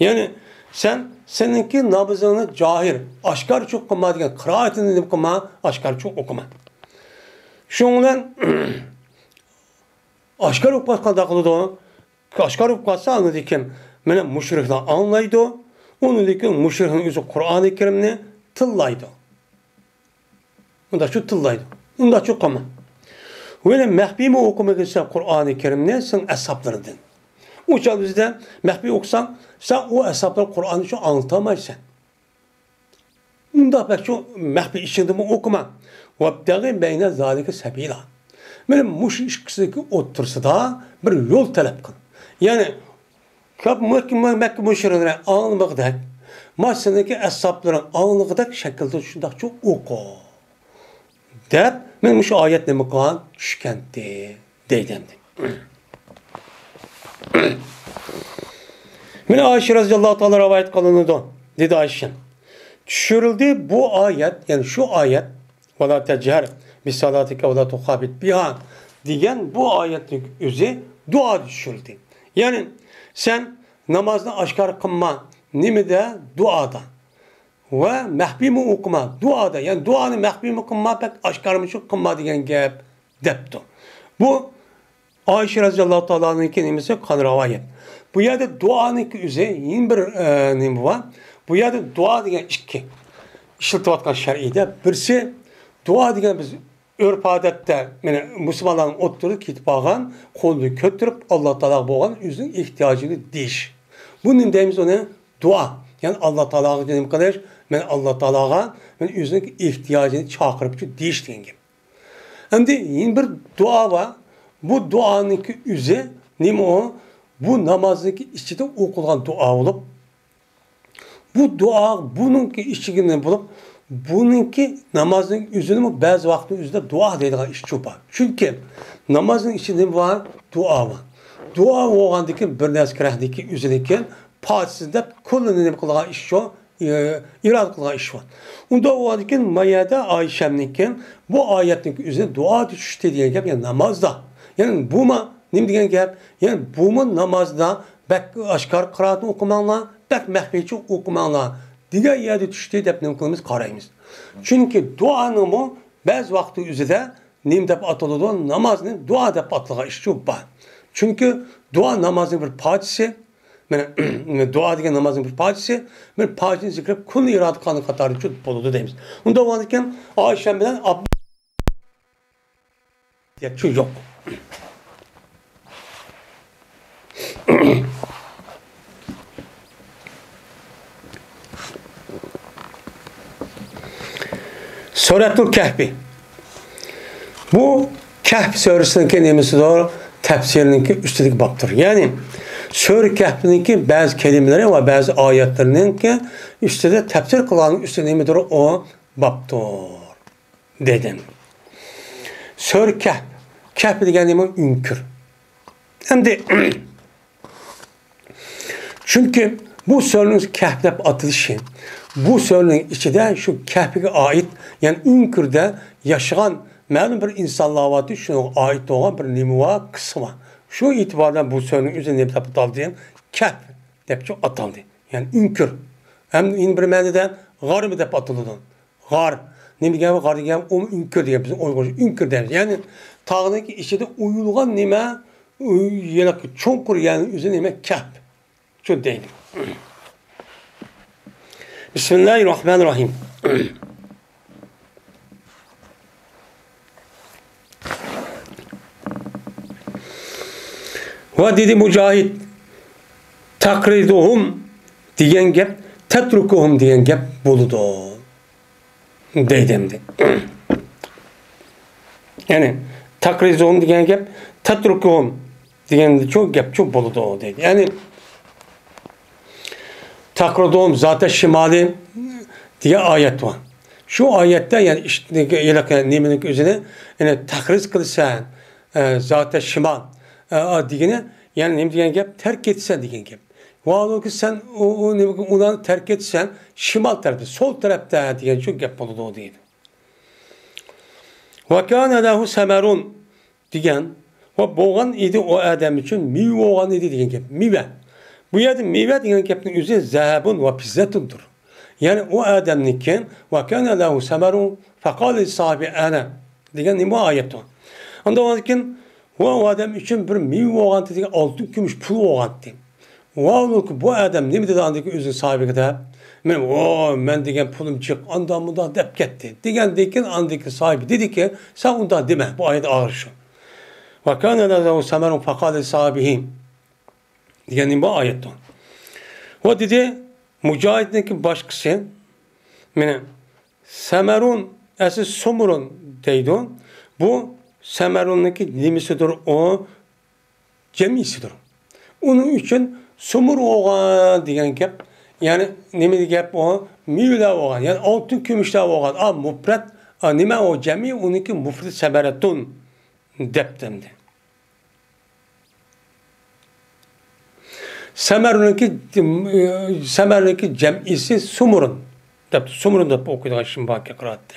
Yani seninki namazını cahir, aşkarcı okuma diyen kıraatını ne makama aşkarcı okuma. Şundan aşkar okumak kadar kıldı. Aşkar okuysa anladı ki mene müşrikler anlaydı. Onun için müşrikin yüzü Kur'an-ı Kerim'ni tıllaydı. Onda şu tıllaydı. Onda şu kama. Böyle mehbimi okumak ise Kur'an-ı Kerim'ni sen hesaplarındın. O çağda bizde mehbi okusan sen o hesapları Kur'an'ı şu anlatamaysan. unda bak şu mahbi işinde mi okuma. Vabdagi beyne zalike sebila. Benim muş işkisindeki otursa da bir yol talep kıl. Yani kap Mekke müşriklerine anlıqdak, masındaki hesapların anlıqdak şekilde şundak çok oku. Dep, men şu ayet nemi kılan düşkendi, deydemdi. Mine Ayşe radıyallahu ta'ala rivayet kılındı. Dedi Ayşe. Düşürüldü bu ayet, yani şu ayet وَلَا تَجْهَرْ بِسَلَاتِكَ وَلَا تُخَابِتْ بِهَا diyen bu ayetin üzeri dua düşürüldü. Yani sen namazını aşkar kılma, nimede duada ve mehbimi okuma, duada, yani duanı mehbimi kılma pek aşkarmışı kılma diyen gep depto. Bu Ayşe radıyallahu ta'ala'nın kelimesi kan rivayet. Bu yerde duanın üzeri yeni bir neymi var. Bu yerde dua diyen iki işiltivatkan şer'ide birisi dua diyen biz örf adette yani Müslümanların oturup kitbagan kolunu kötürüp Allah Teala boğan yüzün ihtiyacını diş. Bunun deyimiz ona dua. Yani Allah Teala'ya dedim kardeş ben Allah Teala'ya ben yüzün ihtiyacını çağırıp diş diyen gibi. Hem de yeni bir dua var. Bu duanın üzeri neymi o? Bu namazın içinde okulan dua olup bu dua bununki içinden bulup bununki namazın üzerine bazı vakti üzerinde dua dediği iş çopa. Çünkü namazın içinde var dua var. Dua oğandaki bir neskerehdeki üzerindeki partisinde kullanılan kılağı iş o, irad kılağı iş var. Onda oğandaki mayada Ayşem'ninki bu ayetin üzerine dua düşüşte diyen gep yani namazda. Yani bu ma ne diyen gep? Yani bu mu namazda bek aşkar kıraatını okumanla bek mehbeci okumanla diğer yerde düştüğü dep ne kılımız karayımız. Çünkü duanın mı bazı vakti üzerinde nem dep atıldı namazın dua dep atılığa işçi var. Çünkü dua namazın bir parçası. Yani dua diyen namazın bir parçası. Bir parçasını zikrep kul iradı kanı katarı çok boludu deyimiz. Onda o anken Ayşem bilen abdest yok. Suretul Kehfi. Bu Kehf suresinin nemesi doğru tefsirininki üstelik baktır. Yani Sure-i Kehf'ninki bazı kelimeleri ve bazı ayetlerinin üstelik tefsir kılanın üstelik nemi doğru o baktır. Dedim. Sure-i Kehf. Kehf diyen nemi ünkür. Hem de çünkü bu surenin Kehf'de atılışı bu surenin içinde şu Kehf'e ait yani Ünkür'de yaşayan malum bir insanlığa var şuna ait olan bir nimuva kısmı. Şu itibardan bu surenin üzerinde bir ataldı diyen Kehf dep çok ataldı. Yani Ünkür. Hem bir mende gar mı dep atıldı. Gar. Ne mi gel gar diye o Ünkür diye bizim Uygur Ünkür deriz. Yani tağının içinde uyulgan nime yelak çonkur yani üzerine nime Kehf. Şu değil. Bismillahirrahmanirrahim. Ve dedi Mücahit takriduhum diyen gep tetrukuhum diyen gep buludu. Deydemdi. Yani takriduhum diyen gep tetrukuhum diyen çok gep çok buludu dedi. Yani takriduhum zaten şimali diye ayet var. Şu ayette yani işte nimenin üzerine yani takriz kılsan zaten şimal diyene yani ne diyen gep terk etsen diyen gep. Vallahi ki sen onu terk etsen şimal tarafta sol tarafta diyen çok gep oldu o değil. Ve kâne lehu semerun diyen ve boğan idi o adam için mi boğan idi diyen gep. Mive. Bu yerde meyve diyen gepin üzeri zehebun ve pizzetundur. Yani o adamniken ve kâne lehu semerun fekâle sahibi ana diyen bu ayet var. Onda o zaman o adam için bir meyve boğan dedi altın gümüş pul boğan dedi. Bu adam ne mi dedi andaki üzeri sahibi kadar? Ben diyen pulum çık andan bundan dep gitti. Diyen diken andaki sahibi dedi ki sen ondan deme bu ayet ağır şu. Ve kâne lehu semerun fekâle sahibihim. Yani bu ayetten. O dedi Mücahit'in başkası yani Semerun, asıl Sumurun deydi. Bu Semerun'daki nimisidir o cemisidir. Onun için Sumur oğan diyen gep, yani nime gep o müyle oğan, yani altın gümüşle oğan, a mufret, a nime o cemi, onunki mufret semeretun deptemdi. Semerun'unki cemisi Sumurun. Depti, Sumurun da okuduğu şimdi baki kıraatte.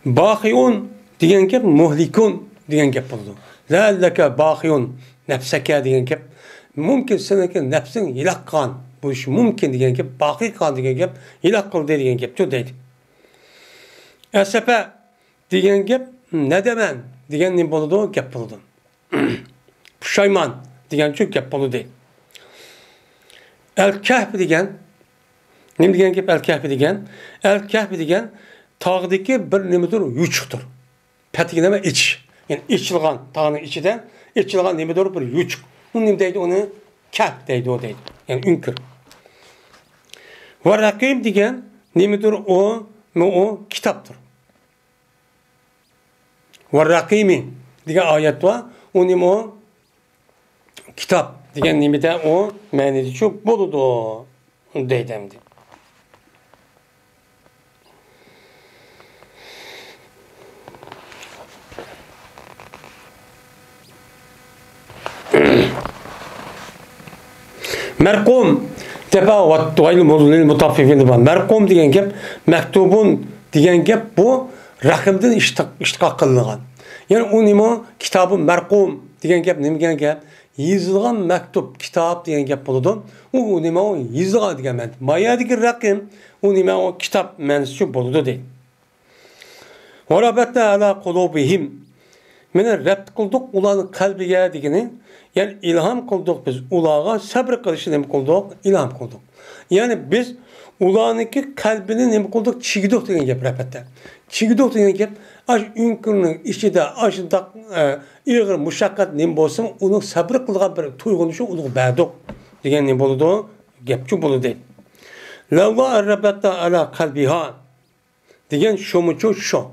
Bakiyun diyen gep, muhlikun diyen gep buldu. Lalleke bakiyun nefseke diyen gep. Mümkün seneki nefsin ilak kan. Bu iş mümkün diyen gep, baki kan diyen gep, ilak kıl diyen gep. Çok deydi. Esepe diyen gep, ne demen diyen ne buldu, gep buldu. Puşayman diyen çok gep buldu değil. El-Kehf diyen, ne diyen gep El-Kehf diyen? El-Kehf diyen, tağdaki bir nemidir, yuçuktur. Petik neme iç. Yani içilgan, tağının içinden, içilgan nemidir bir yuçuk. Onun deydi, onu kehf deydi, o deydi. Yani ünkür. Ve rakim diyen, nemidir o kitaptır. Ve rakimi diyen ayet var, o kitap diyen nemide o menidi çok boludu deydemdi. Merkum tefavat tuayl muzlil mutaffifin var. Merkum diyen gep mektubun diyen gep bu rakımdan iştikak kılıngan. Yani o nima kitabı merkum diyen gep nima diyen gep yazılgan mektup kitap diyen gep buludu. O nima o yazılgan diyen men. Mayadaki rakım o nima o kitap mensup buludu değil. Ve rabbetna ala kulubihim. Mene rabt kıldık ulanın kalbiye digini. Yani ilham kıldık biz ulağa sabır kılışı ne kıldık? İlham kıldık. Yani biz ulağınki kalbini ne kıldık? Çigidik diyen gep repette. Çigidik diyen gep aş ünkünün içinde aşında İğir muşakkat ne bolsun onun sabır kılgan bir tuygunuşu onu verdik diyen ne boludu? Gepçu bolu değil. Lavva rabbetta ala kalbiha diyen şomuçu şu.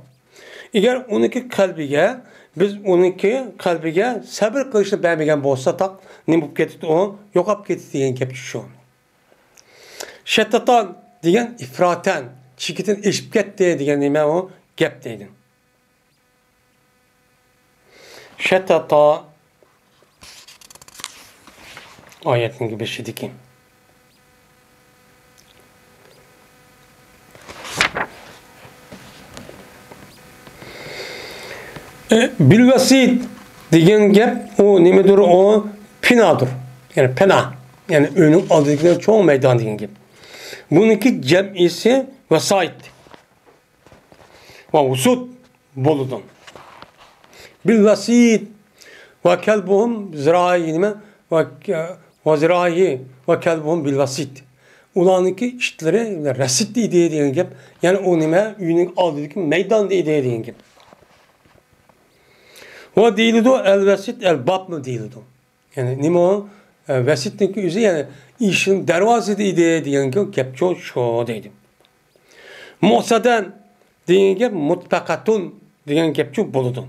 Eğer onunki kalbiye biz onunki kalbiye sabır kılışını vermegen bolsa tak ne bu ketdi o yokap ketdi diyen gepçu şu. Şettatan diyen ifraten çikitin eşip ketdi diyen neme o gep deydin. Şettata ayetin gibi şidiki. Bilvesit diyen gep o nemedir o pinadır. Yani pena. Yani önün aldıkları çoğu meydan diyen gep. Bununki cem'isi vesait. Ve usut boludun. Bilvesit ve kelbuhum zirayi ve zirayi ve kelbuhum bilvesit. Ulanınki işitleri resit diye diyen gep. Yani o neme önün aldıkları meydan diye diyen gep. O değildi el vesit el bab mı değildi. Yani nime o vesitlik yüzü yani işin dervazı diye diyen gep çok şu dedim. Musaden diyen gep mutlakatun diyen gep çok buludu.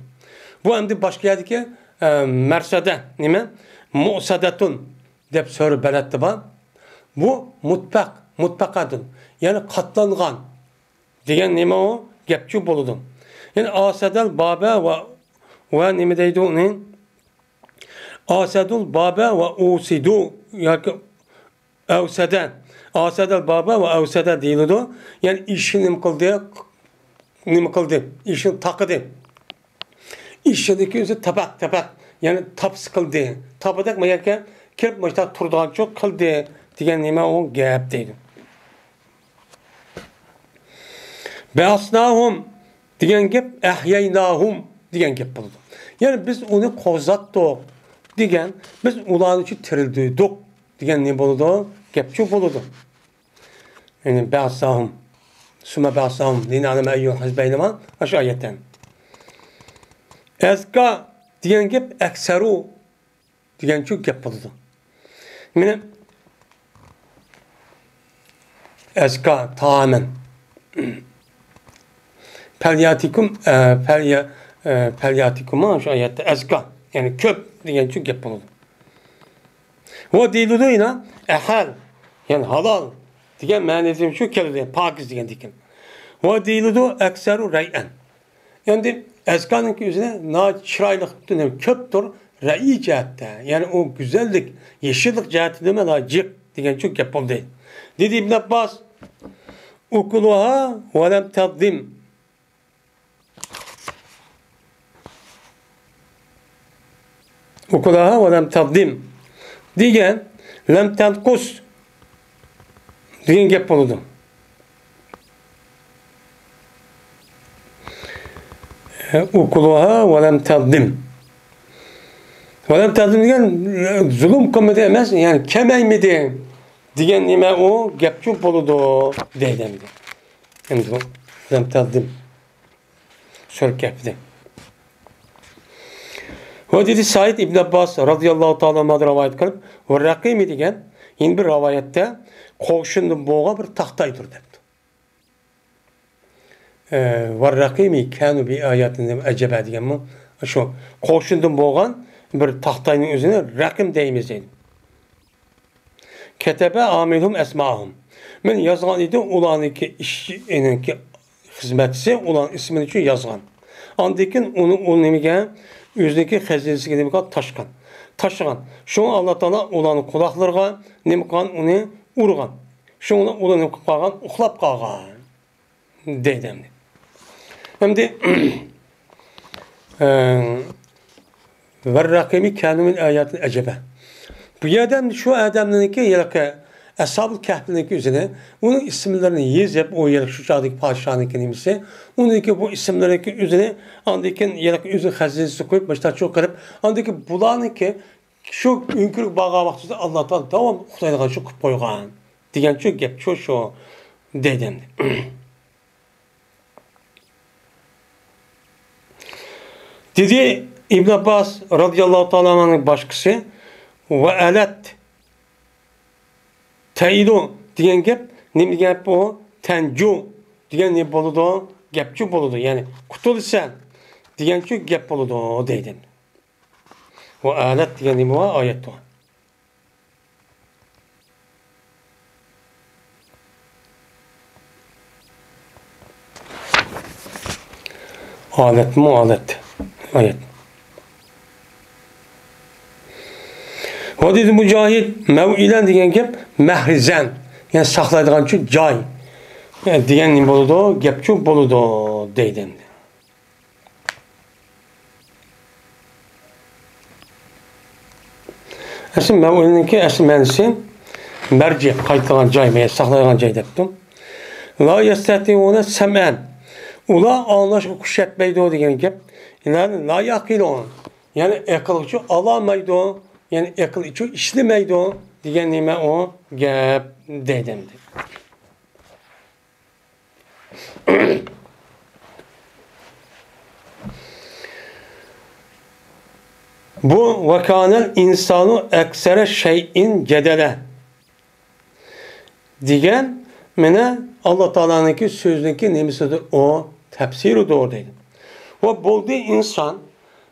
Bu hem de başka yerdeki mersede nime musadetun dep soru belirtti bana. Bu mutlakatun yani katlangan diyen nime o gep çok buludu. Yani asadel babe ve nime deydi onun? Asadul babe ve usidu yani evseden. Asadul babe ve evseden deyildi. Yani işini nime kıldı? İşini takıdı. İşindeki yüzü tabak. Yani taps kıldı. Tabadak mı yake? Kirp başta turduğun çok kıldı. Diyen nime o gep deydi. Beasnahum diyen gep ehyeynahum diyen gep buldu. Yani biz onu kozattık diyen, biz ulan için tirildik diyen ne buldu? Gepçu buldu. Yani be'asahum, sümme be'asahum, lina'leme eyyuhun hazbeyleman, aşağı ayetten. Ezka diyen gep ekseru diyen çok gep buldu. Yani Ezka tamamen. Pelyatikum şu ayette ezka. Yani köp degan şu gap bo'ladi. Va deyiladi yine ehal. Yani halal degan ma'nosi shu keladi. Pokiz degan ekan. Va deyiladi aksaru ray'an. Yani ezkanın üzerine chiroyli köptür ra'i cihatte. Yani o güzellik, yeşillik cihati deme la cik degan şu gap bo'ldi. Dedi İbn Abbas ukuluha ve lem taddim. Ukulaha ve lem taddim. Diyen lem tankus diyen gap bo'ldi. Ukuluha ve lem taddim. Ve lem taddim diyen zulüm kılmadı emas, yani kemeymedi diyen nime o gapçu bo'ldi deydi. Endi o lem taddim. Şöyle gapdi. O dedi Said İbn Abbas radıyallahu ta'ala anhu rivayet kılıp ve rakimi degan yeni bir rivayette qo'shindan bo'g'a bir taxtaydir debdi. Ve rakimi kanu bi ayatin acaba degan mi? Şu qo'shindan bo'lgan bir taxtayning o'zini raqim deymiz deydi. Ketebe amilhum esmahum. Men yazgan idi ularniki ishçiniki xizmatchisi ulan ismini uchun yazgan. Andikin onu nimaga o'ziniki xazinasiga nima qilgan tashgan. Shuni Alloh taolo ularning quloqlariga nima qilgan uni urgan. Shuni ularni qilgan uxlab qolgan. Deydi. Endi ve rakimi kanu ayatin acaba. Bu yerden şu adamlarınki yelke Ashab-ı Kahf'deki üzerine onun isimlerini yazıp o yelke şu çağdaki padişahınki nimisi onunki bu isimlerindeki üzerine andaki yelke üzerine hazinesi koyup başta çok garip andaki bulanınki şu ünkürük bağa vaxtında Allah'tan tamam Xudaydan şu qıp qoyğan degan şu gap şu dedim. Dedi İbn Abbas radıyallahu ta'ala'nın başkası ve alet tayidu degan gap nima gap o tanju degan ne bo'ladi gapchi bo'ladi yani qutulsan degan shu gap bo'ladi deydi. Ve alet degan nima oyat bor. Alet mu alet ayet. O dedi Mücahit mev'ilen degan gap mahrizen yani saklaydigan şu joy yani degan nima bo'ladi gapchi bo'ladi deydi. Asl mev'ilenki asl ma'nosi marji qaytadigan joy yani saklaydigan joy debdim. La yastati'una sam'an ular anlashga kuch yetmaydi degan gap. Yani la yaqilun yani aqlchi olamaydi yani akıl için işlemeydi degan nima o gap dedim. Bu vakanel insanu eksere şeyin cedele degan mene Allah Teala'nınki sözünki nimisidir o tefsiri doğru deydi. O buldu insan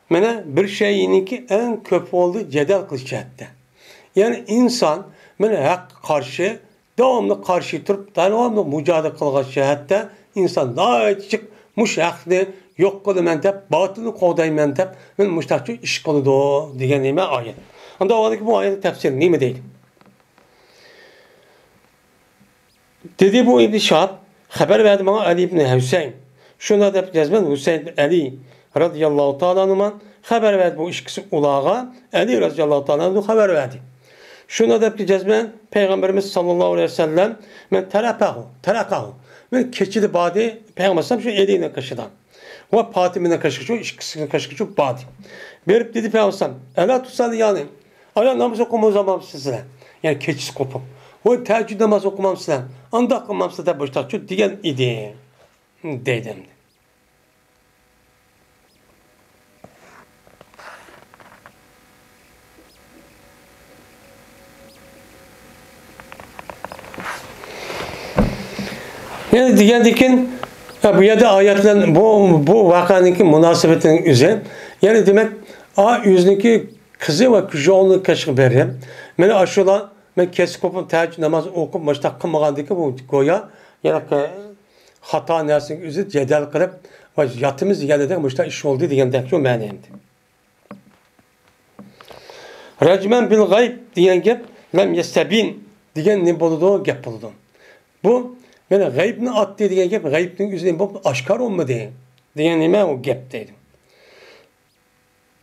mene bir şeyinki en köp oldu cedel kılışacaktı. Yani insan mene hak karşı devamlı karşı durup devamlı mücadele kılışacaktı. İnsan daha açık müşahide yok kılmen dep batını kovdaymen dep men müştakçı iş kılıdı diyen nime ayet. Anda oradaki bu ayetin tefsiri nime değil. Dedi bu İbn Şahab haber verdi bana Ali İbn Hüseyin. Şuna da yazman Hüseyin Ali radıyallahu ta'ala anhuman haber verdi bu işkisi ulağa Ali radıyallahu ta'ala anhu haber verdi. Şuna da yazman Peygamberimiz sallallahu aleyhi ve sellem men terakahu men keçidi badi Peygamberim şu eliyle kaşıdan. Ve patimine kaşık şu işkisine kaşık şu badi. Berip dedi Peygamberim ela tusalli yani aya namaz okumu zaman sizlere. Yani keçisi kopup. O teheccüd namaz okumam sizlere. Anda okumam sizlere başta şu diyen idi. Dedim. Yani degendikin bu yerde ayetlerin bu vakanın münasebetinin üzeri. Yani demek yüzdeki kızı ve küçüğünü keşke vereyim. Beni aşıla ben kesip kopup teheccüd namazı okup başta kılmagandaki bu goya yani hata nersinin üzeri cedel kılıp yatımız yerlerde başta iş oldu degendeki şu manayımdı. Racmen bil gayb diyen gep lem yestebin diyen ne boludu gep boludu. Bu yani gaybni attı diyen gep gaybnin üzerine bu aşkar olmadı diyen nime o gep dedim.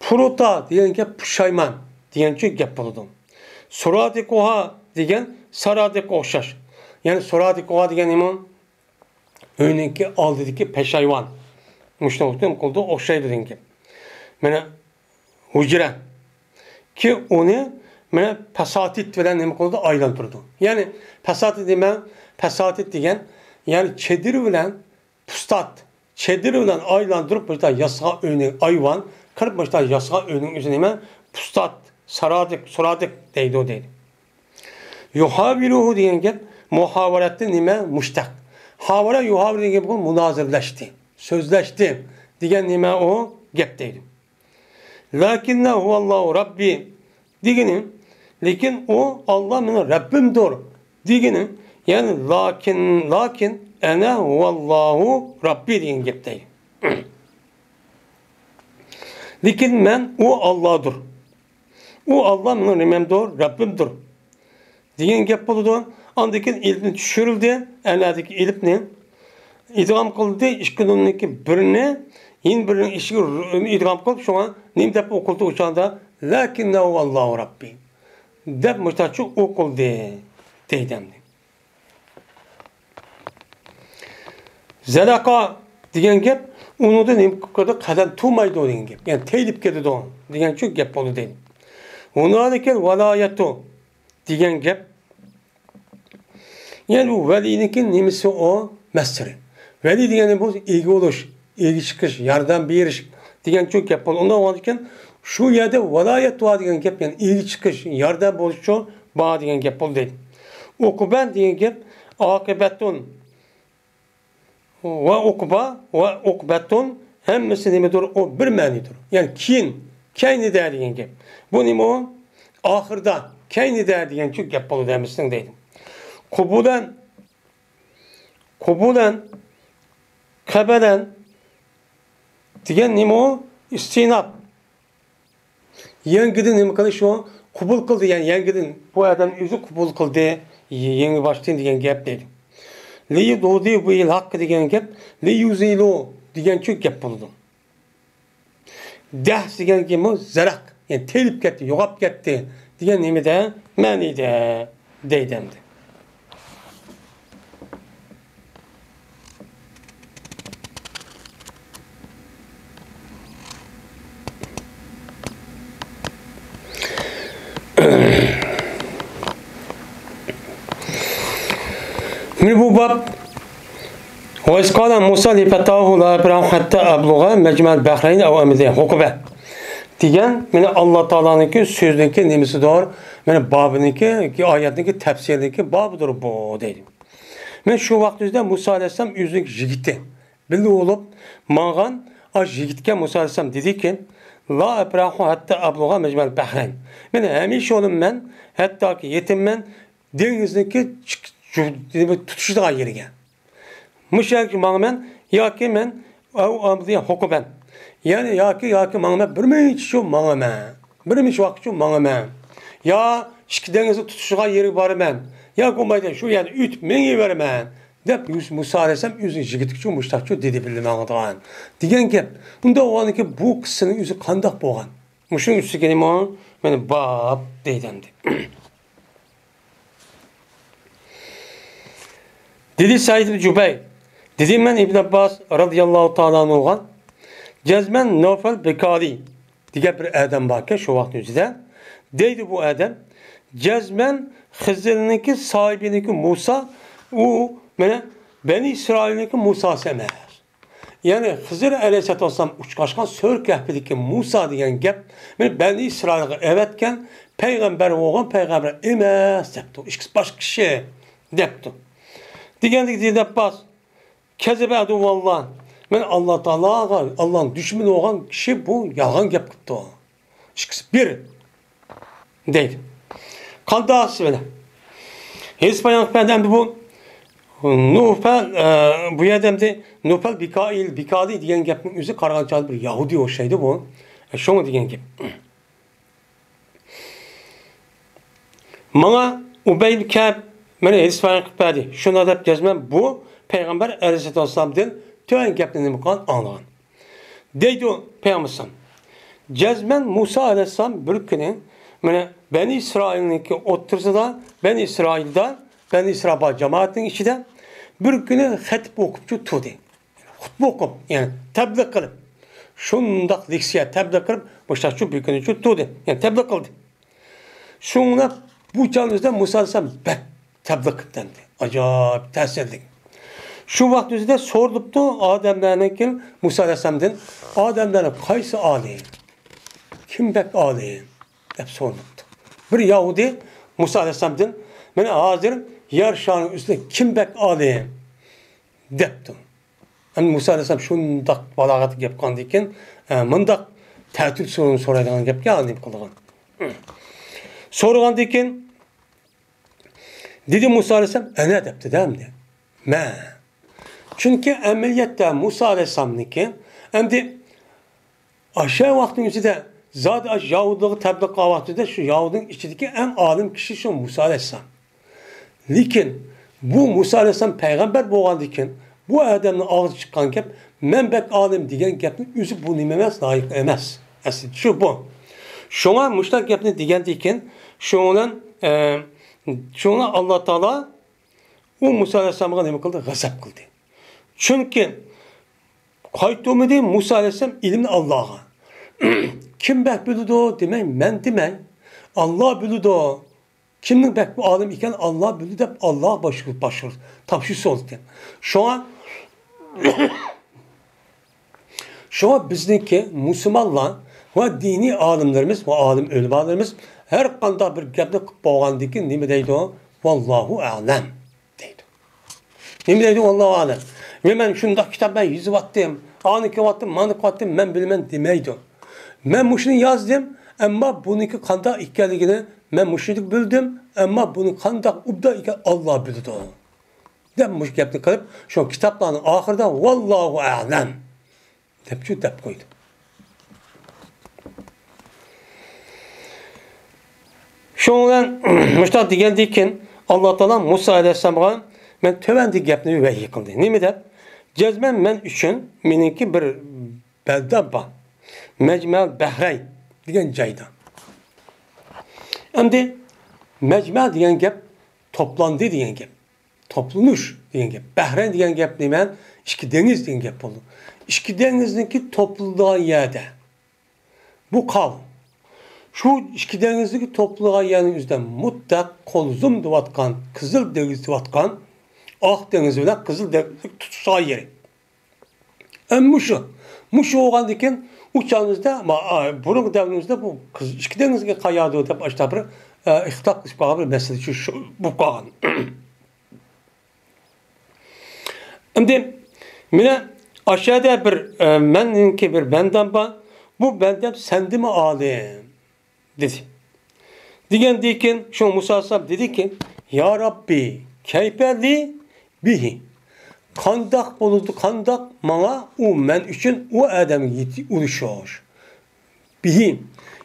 Puruta diyen gep puşayman diyen çünkü gep boludu. Suradik oha diyen saradik okşaş. Yani suradik oha diyen iman önünki aldıdaki peşayvan. Müştahutun kuldu okşaydı diyen gep. Yani hücre ki onu mene pasatit veren neme kolda aylandırdı. Yani pasatit deme, pasatit diyen yani çedir bilen pustat, çedir bilen aylandırıp başta yasa önü ayvan, kırıp başta yasa önün üzerine pustat, saradik deydi o deydi. Yuhaviruhu diyen gel muhavarette nime muştak. Havara yuhavir diyen gel münazirleşti, sözleşti diyen nime o gep deydi. Lakinne huvallahu Rabbi diginin, lekin o Allah benim Rabbimdir diginin, yani lakin ene huvallahu Rabbi diyen gepteyim. Lekin ben o Allah'dır. O Allah benim Rabbimdir, Rabbimdir. Diyen gep buldu. Andaki ilmi düşürüldü. Eladaki ilmi idgam kıldı. İşkınındaki birine yine birinin işini idgam kılıp şu an neyim dep okulda uçağında lakinnehu Allahu Rabbi dep müstahçı okuldu deydemdi. Zelaka diyen gep onu da neyim kadar kadem tumaydı o diyen gep. Yani teylip geldi o diyen çok gep oldu dedim. Onadaki velayetu diyen gep yani bu velinin nimisi o mesri. Veli diyen bu ilgi oluş, ilgi çıkış, yardım bir diyen çok yapmalı. Ondan olurken şu yerde velayet dua diyen gep yani ilgi çıkış, yardım buluşu bağ diyen gep oldu değil. Okuben diyen gep akıbetun ve okuba ve okubetun hem meselemidir o bir manidir. Yani kayni der diyen gep. Bu nime o ahırda kayni der diyen çok gep oldu demişsin dedim. Kubulen kabelen diyen nime o istinap. Yengidin nime kadar şu kubul kıldı yani yengidin bu adam yüzü kubul kıldı yengi başlayın diyen gep dedi. Li doğdu bu il hakkı diyen gep li yüzeylo diyen çok gep buldu. Dehs diyen gep zarak yani telip gitti yogap gitti diyen nime de mani de deydemdi. Şimdi bu bab ve iskala Musa li fetahu la ibrahim hatta abluğa mecmel bahreyn ev amide hukube diyen yani Allah Teala'nınki sözündeki nimisi doğru yani babındaki ayetindeki tefsirdeki babıdır bu dedim. Ben şu vaktimizde Musa Aleyhisselam yüzünü jigiti bildi olup mağan jigitken Musa Aleyhisselam dedi ki la ibrahim hatta abluğa mecmel bahreyn yani hemiş olun ben hatta ki yetim ben denizindeki tutuştuğa yerigen. Müşerki mağmen yaki men diye hukuben. Yani yaki mağmen bir şu mağmen. Bir şu mağmen. Ya şiki denizi tutuştuğa yeri var men. Ya kumaydan şu yani üt meni vermen. Dep Musa Aleyhisselam yüzün jigitçu müştakçu dedi bildim ağıdağın. Diyen gep. Bunda o anki bu kısının yüzü kandak boğan. Muşun üstü gelim o. Beni bab deydemdi. Dedi Said ibn Cübeyr. Dedim ben İbn Abbas radıyallahu ta'ala anhu'dan Cezmen Nafel Bekari diye bir adam bakı şu vakti üzere. Deydi bu adam Cezmen Hızır'ınki sahibindeki Musa o Beni İsrail'indeki Musa semer. Yani Hızır Aleyhisselatü Vesselam uçkaşkan sör kehbedeki Musa diyen gep Beni İsrail'e evetken peygamber oğlan peygamber emez deptu. İşte başka kişi deptu. Digendik dedi Abbas Kezebe aduvallah. Men Allah Teala'ga Allah'ın düşmanı olan kişi bu yalan gap kıptı o. İkisi bir değil. Kanda asıvele. Hispayan benden bu Nufel bu yerdemde Nufel Bikali diyen gapın üzü kargançalı bir Yahudi o şeydi bu. Şunu diyen gap. Bana Ubeyl Kâb mene Hispayan benden şuna da gezmem bu Peygamber Aleyhisselam'dan tüyen gapını mıkan anlayan. Deydi o Peygamber'san. Cezmen Musa Aleyhisselam bir günü Beni İsrail'inki otursa da Beni İsrail cemaatinin içinde bir günü hutbe okupçu tutdu. Hutbe okup yani tebliğ kılıp şundak leksiye tebliğ kılıp başta bir günü tutdu. Yani tebliğ kıldı. Sonra bu canlıda Musa Aleyhisselam tebliğ kıldı. Acayip tesirlik. Şu vaktimizde sorduptu Ademler'in Musa Aleyhisselam'dan Ademler'in kaysı âli? Kim bek âli? Hep sorduptu. Bir Yahudi Musa Aleyhisselam'dan ben hazır yer şanın üstüne kim bek âli? Depti. Yani Musa Aleyhisselam şundak balagatı yapkandı iken mındak tertip sorunu soraydan yapken anlayıp kılgan. Sorgandı iken dedi Musa Aleyhisselam ne depti değil mi? Me. Çünkü emeliyatta Musa Aleyhisselam'nınki hem de aşağı vaktin içinde zaten Yahudi'yi tebliğ vaktinde şu Yahudi'nin içindeki en alim kişi şu Musa Aleyhisselam. Lakin bu Musa Aleyhisselam peygamber boğandı iken bu Adem'in ağzı çıkan gap men bek alim diyen gapın üzü bu nimemez layık emez. Aslında şu bu. Şuna müştak gapını diyen iken şuna Allah Teala o Musa Aleyhisselam'a ne kıldı? Gazap kıldı. Çünkü kayıtlı değil Musa Aleyhisselam ilimli Allah'a. Kim bek bildi demeyin, ben demeyin. Allah bildi. Kimin bek bu alim iken Allah bildi de Allah başvurur. Tapşırsı oldu. Şu an bizdeki Müslümanlar ve dini alimlerimiz ve alim ölümalarımız her kanda bir gapni kıp boğandaki ne deydi o? Vallahu alem deydi. Ne deydi Vallahu alem. Ve ben şunda kitap ben 100 vattım, 12 vattım, 12 vattım ben bilmem demeydim. Ben bu şunu yazdım ama bununki kanda ikkeligini ben müşrik bildim ama bunun kanda ubda iken Allah bildi o. Ben bu yaptım kalıp şu kitapların ahırda vallahu alem dep koydum. Şundan müştak geldikken Allah Teala Musa Aleyhisselam'a ben tövendi gapni ve yıkıldı. Ne mi de? Cezmen men üçün meninki bir belde var. Mecmel Behrey diyen cayda. Hem de mecmel diyen gap toplandı diyen gap. Toplanuş diyen gap. Behrey diyen gap ne ben? İşki deniz diyen gap oldu. İşki denizdeki topluluğa yerde. Bu kav. Şu işki denizdeki topluluğa yerinin yüzden mutlak kolzum duvatkan, kızıl deniz duvatkan, ah denizi ile kızıl deniz tutsağı yeri. Muşu oğan diken uçağınızda, bunun devrimizde bu işki denizge kayağı da başta bir ihtilaf kısmı bir mesele şu bu kalan. Şimdi mine aşağıda bir meninki bir benden var. Bu benden sendi mi alim dedi. Diyen diken şu Musa Aleyhisselam dedi ki Ya Rabbi keyperli bihi. Kandak bulundu kandak bana o men için o adam yeti uluşuyor. Bihi.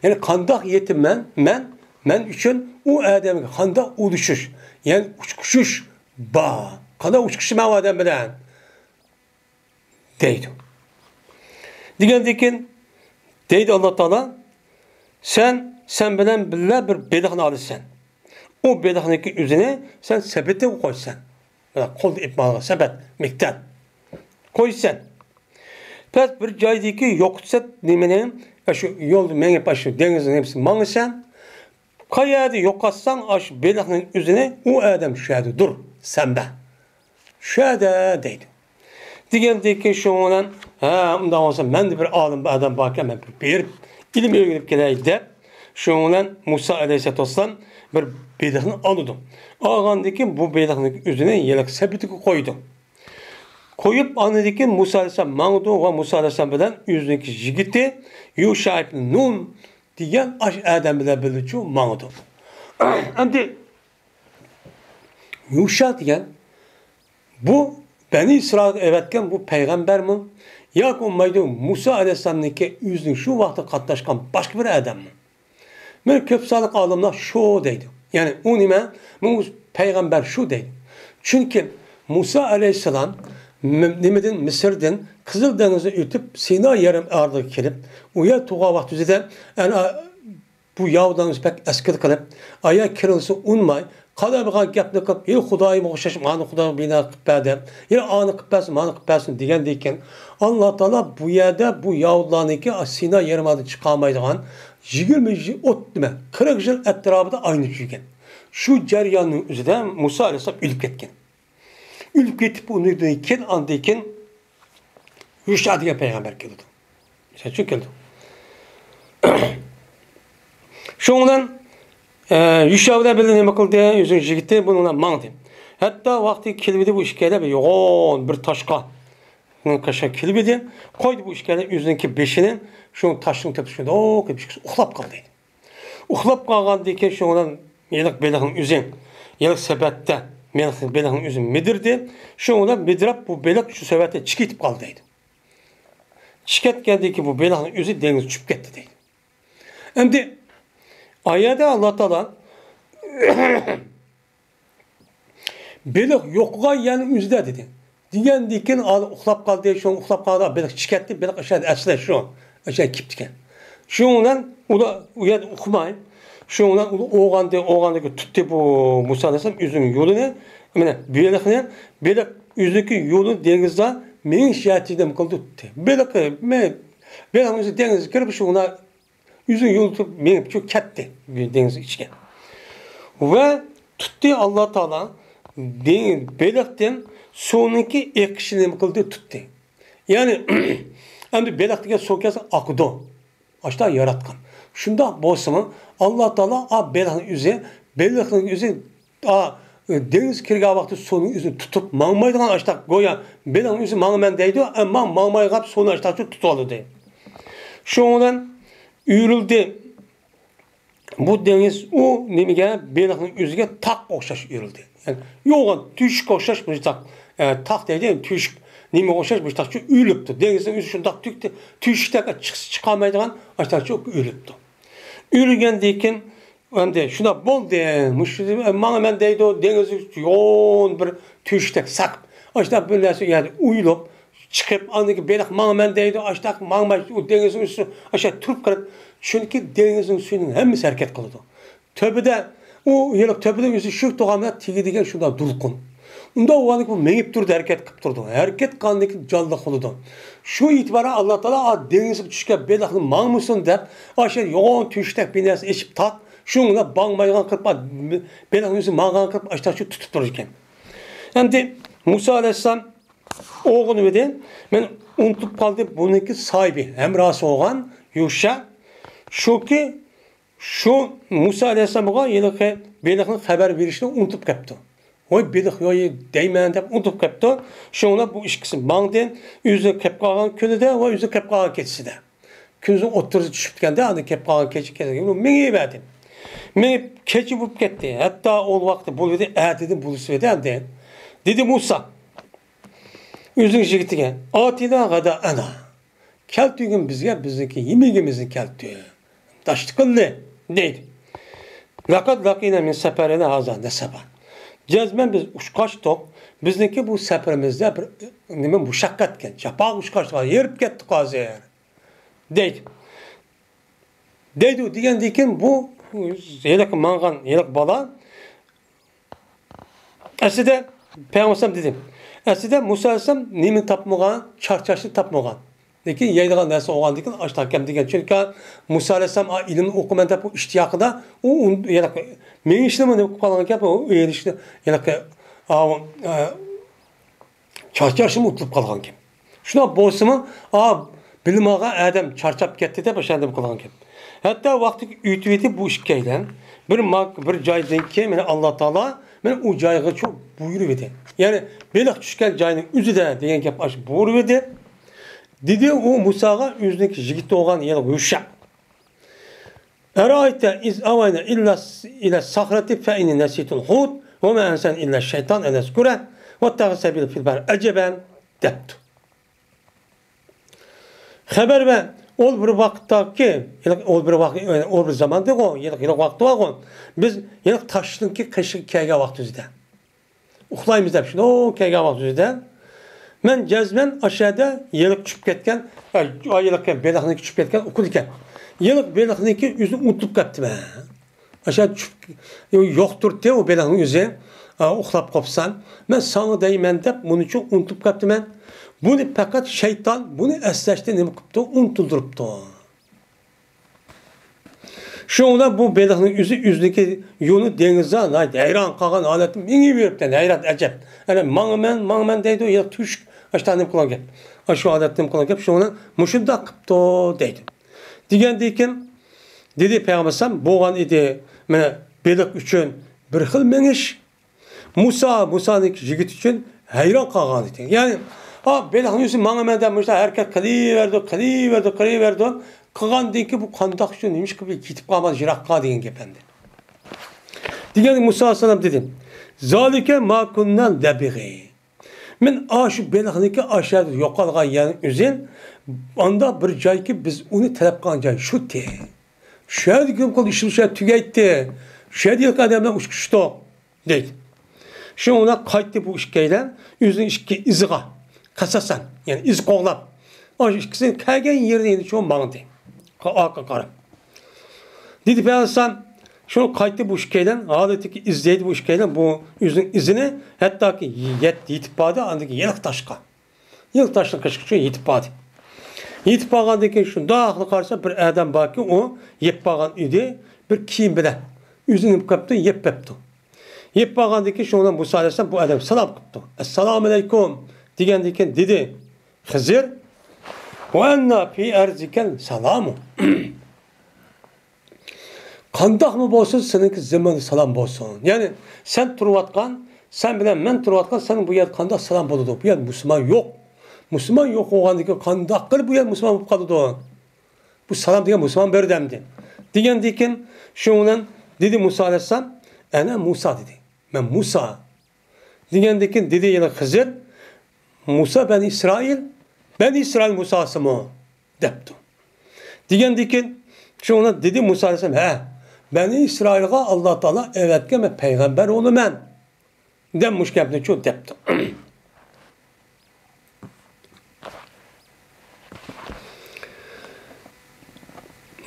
Yani kandak yeti men için o adam kandak uluşuş. Yani uçuşuş ba. Kandak uçuşu men adam bilen. Deydi. Diyen diken deydi Allah Teala sen bilen bile bir bedahını alırsan. O bedahındaki üzerine sen sepete koysan. Kol ipmalı sepet, miktar. Koysan. Pes bir caydaki yoksa demenin şu yol menge başı denizin hepsi mangısan. Kayadı yokatsan aş bedahının üzerine o adam şahidi dur sen be. Şahide deydi. Diğerdeki şu olan ondan olsa ben de bir alim bir adam bakken ben bir ilim öğrenip geleydi. Şu olan Musa Aleyhisselam bir bedahını aldı. Ağandaki bu bedahının üzerine yelek sepeti koydu. Koyup anedeki Musa Aleyhisselam mağdu ve Musa Aleyhisselam bilen yüzündeki jigiti Yuşa ibn Nun diyen aş Adem bilen bilüçü mağdu. Şimdi Yuşa diyen bu Beni İsrail evetken bu peygamber mi? Ya olmaydı Musa Aleyhisselam'daki yüzünün şu vakti katlaşkan başka bir adam mı? Ben köp sağlık alimler şu deydi. Yani o nime? Bu peygamber şu deydi. Çünkü Musa Aleyhisselam nimedin Mısır'dan Kızıldeniz'i ötüp Sina yarım ağırlığı kelip uya tuğa vakti üzere yani bu Yahudanız pek eskil kılıp aya kirilisi unmay kadar bir gapni qilib "Ey Xudoyim o'xshash, mani Xudo bina qilib berdi. Ey ani qilib bersin, mani qilib bersin" degandek Alloh taolo bu yerda bu Yahudaniki Sina yerimada chiqolmaydigan 20 yil o't nima 40 yil atrofida aynı yurgan. Shu jarayonning o'zida Musa alayhisalom o'lib ketgan. O'lib ketib undan keyin andan keyin Yusha degan payg'ambar keldi. Shu keldi. Şundan Yuşavda bilen nima qildi? Yüzün jigiti bununla mangdi. Hatta vakti kelibdi bu işkele bir yoğun bir taşqa. Kaşa kelibdi. Koydu bu işkele yüzündeki beşini şu taşın tepesinde o gibi uxlap kaldı. Uxlap kalgan diye şundan yelik belağın üzün. Yelik sebette belağın üzün medirdi. Şundan medirap bu belak şu sebette çıkıp kaldı. Çıkıp geldi ki bu belağın üzü deniz çıkıp gitti. Şimdi ayette Allah Teala belik yokğa yani üzde dedi. Diyen diken uxlap kaldı, şu uxlap kaldı, belik çıkarttı, belik aşağıda asla şu aşağı kiptiken. Şundan ula uyad okumayın. Şundan oğandı tuttu bu Musa Aleyhisselam üzünün yolunu. Yani belik üzündeki yolu denizde men şahitliğim kıldı tuttu. Belik üzü denize girip şuna yüzün yolu tutup benim çok ketti deniz içken. Ve tuttu Allah Teala belekten sonunki ekşini kıldı tuttu. Yani hem belekteki sokası akıdı. Aşağı yaratkan. Şunda bolsa Allah Teala belektin yüzü deniz kirga vakti sonun yüzünü tutup mağmaydıgan aşağı goya belektin yüzü mağmen deydi ama mağmayıp sonu aşağı tutuyordu deydi. Şundan yürüldü. Bu deniz o nemige belakın yüzüge tak okşaş yürüldü. Yani yoğun tüşük okşaş bir tak. Tak dedi tüşük neme okşaş bir tak. Şu ülüptü. Denizin yüzü şundak tüktü. Tüşükte çıkamaydıgan aşağı çok ülüptü. Ülügen deyken hem şuna bol demiş. Bana ben deydi o deniz yoğun bir tüşükte sak. Aşağı böyle yani uyulup çıkıp andaki belak mağmen deydi aşağı mağmen o denizin üstü aşağı turup kırıp çünkü denizin suyunun hemmesi hareket kıldı. Töbede o yıllık töbede yüzü şu toğamda tigedigen şunda dulkun. Onda o anlık bu menip durdu hareket kıp durdu. Hareket kanındaki canlı kılıdı. Şu itibara Allah Teala denizin düşken belakını mağmısın deyip aşağı yoğun tüştek binesi eşip tak şunla bağmaygan kırpa belakını yüzü mağan kırp aşağı şu tutup dururken. Şimdi Musa Aleyhisselam oğlunu verdi. Ben unutup kaldı bununki sahibi. Emrası olan Yuşa. Şu ki şu Musa Aleyhisselam'a yıllık belakını haber verişini unutup kaptı. O belik yoyu değmeyen de unutup kaptı. Şuna bu işkisi bağındın. Yüzü kapkalan könü de o yüzü kapkalan keçisi de. Künüzün oturuzu düşüpken de hani kapkalan keçi bunu meni verdim. Meni keçi bulup gitti. Hatta o vakti buluyordu. Dedim bulusu verdi. Dedi Musa. Yüzün jigitigen. Atila gada ana. Keltüğün bizdeki yemeğimizin keltüğü. Taştıkıllı deydi. Lakat lakine min seferine hazan neseba. Cezmen biz uçkaçtık. Bizdeki bu seferimizde bir muşakkatken. Çapak uçkaçtık. Yerip gettik ağzı yer. Deydi. Deydi diyen diken bu yelek mangan yelek bala. Aslında Peygamber dedim. Aslında Musa Aleyhisselam nemin tapmağan, çarçaşlı tapmağan. Lekin yaydıgan narsa oğan degan aştakem degan. Çünkü Musa Aleyhisselam ilim okuman bu iştiyaqida o yani men işlemini o'qib qolgan gap o erishni yani charchashni unutilib qolgan gap. Shuna bo'lsa-mi, bilim olgan odam charchab ketdi deb o'shanda qilgan gap. Hatto vaqti uytib bu ishga aylan bir joydan keyin mana Alloh taolo men o joyga çok buyurup edi. Yani beliq tushgan joyning o'zida degan gap ash buyurup edi. Dedi o Musa'ga yüzündeki jigit olgan yıl yuşak. Erayte iz avayna illa sahrati fe inni nesitul hud ve ma ensen illa şeytan en eskure ve tağsebil fil bar aceben deptu. Haber ve ol bir vakittaki ol bir zamanda o yıl vakti var biz yıl taşlınki kışık kege vaktizde. Uxlayımız dep şimdi o kege vaktizde. Men cezmen aşağıda yılık çıkıp ketken, yılıkken belakniki çıkıp ketken okul iken. Yılık belakniki yüzünü unutup kaptı ben. Aşağı çıkıp yoktur diye o belakniki yüzü uxlap kopsan. Ben sana deymen dep bunun için unutup kaptı ben. Bunu fakat şeytan bunu esleşti ne kuptu unutulduruptu. Şuna bu belakniki yüzündeki yolu denize hayran kalan aletim mingi veripten hayran acep. Yani mağmen deydi o ya tüşk aşağıdan kulak gep. Aşağı aletim kulak gep şuna muşunda kuptu deydi. Degandeyken dedi Peygamber boğan idi mene belak üçün bir xil meniş Musa'nın jigit üçün hayran kalan idi. Yani belakın yüzü mağmen demişler herkes kılıverdi. Kıgan deyin ki bu kandak şu neymiş ki gitip kalmaz jirakka deyin gependi. Diyen Musa Aleyhisselam dedim. Zalike ma kunna lebigi. Men aşı belakniki aşağıda yokalgan yani üzün anda bir cay ki biz onu talep kılan cay şu te. Şöyle dikim kol işin şöyle tügetti. Şöyle diyor ki adamlar uçkuştu. Deydi. Şimdi ona kayıttı bu işkeyle yüzün işki izga. Kasasan yani iz koğlap. O işkisini kaygen yerine çoğun bağın deyim. Qarab. Dedi Peygamber şunu kayıttı bu işkeyden, adetki izleydi bu işkeyden bu yüzün izini hatta ki yetip bağdı andaki yılık taşka. Yılık taşka kışkışı yetip bağdı. Yetip bağandaki şu dağlı karşı bir adam var ki o yep bağan idi bir kiyim bile. Yüzünü kaptı yep pepti. Yep bağandaki şundan Musa Aleyhisselam bu adam salam kıptı. Esselamu aleyküm digendeyken dedi Hızır ve enna fi erziken salamu. Kandak mı bolsun seninki zamanı salam bolsun. Yani sen turvatkan, sen bilen men turvatkan senin bu yer kandak salam boludu. Bu yer Müslüman yok. Müslüman yok oğandaki kandak kır bu yer Müslüman bu kadıdı. Bu salam diye Müslüman berdemdi. Diyen diken şundan dedi Musa Aleyhisselam, ana Musa dedi. Ben Musa. Diyen diken dedi yine Hızır, Musa ben İsrail Musa'sı mı? Deptu. Diyen diken şuna dedi Musa Aleyhisselam, Beni İsrail'e Allah Teala evetken ve peygamber onu ben. Demiş ki çok deptu.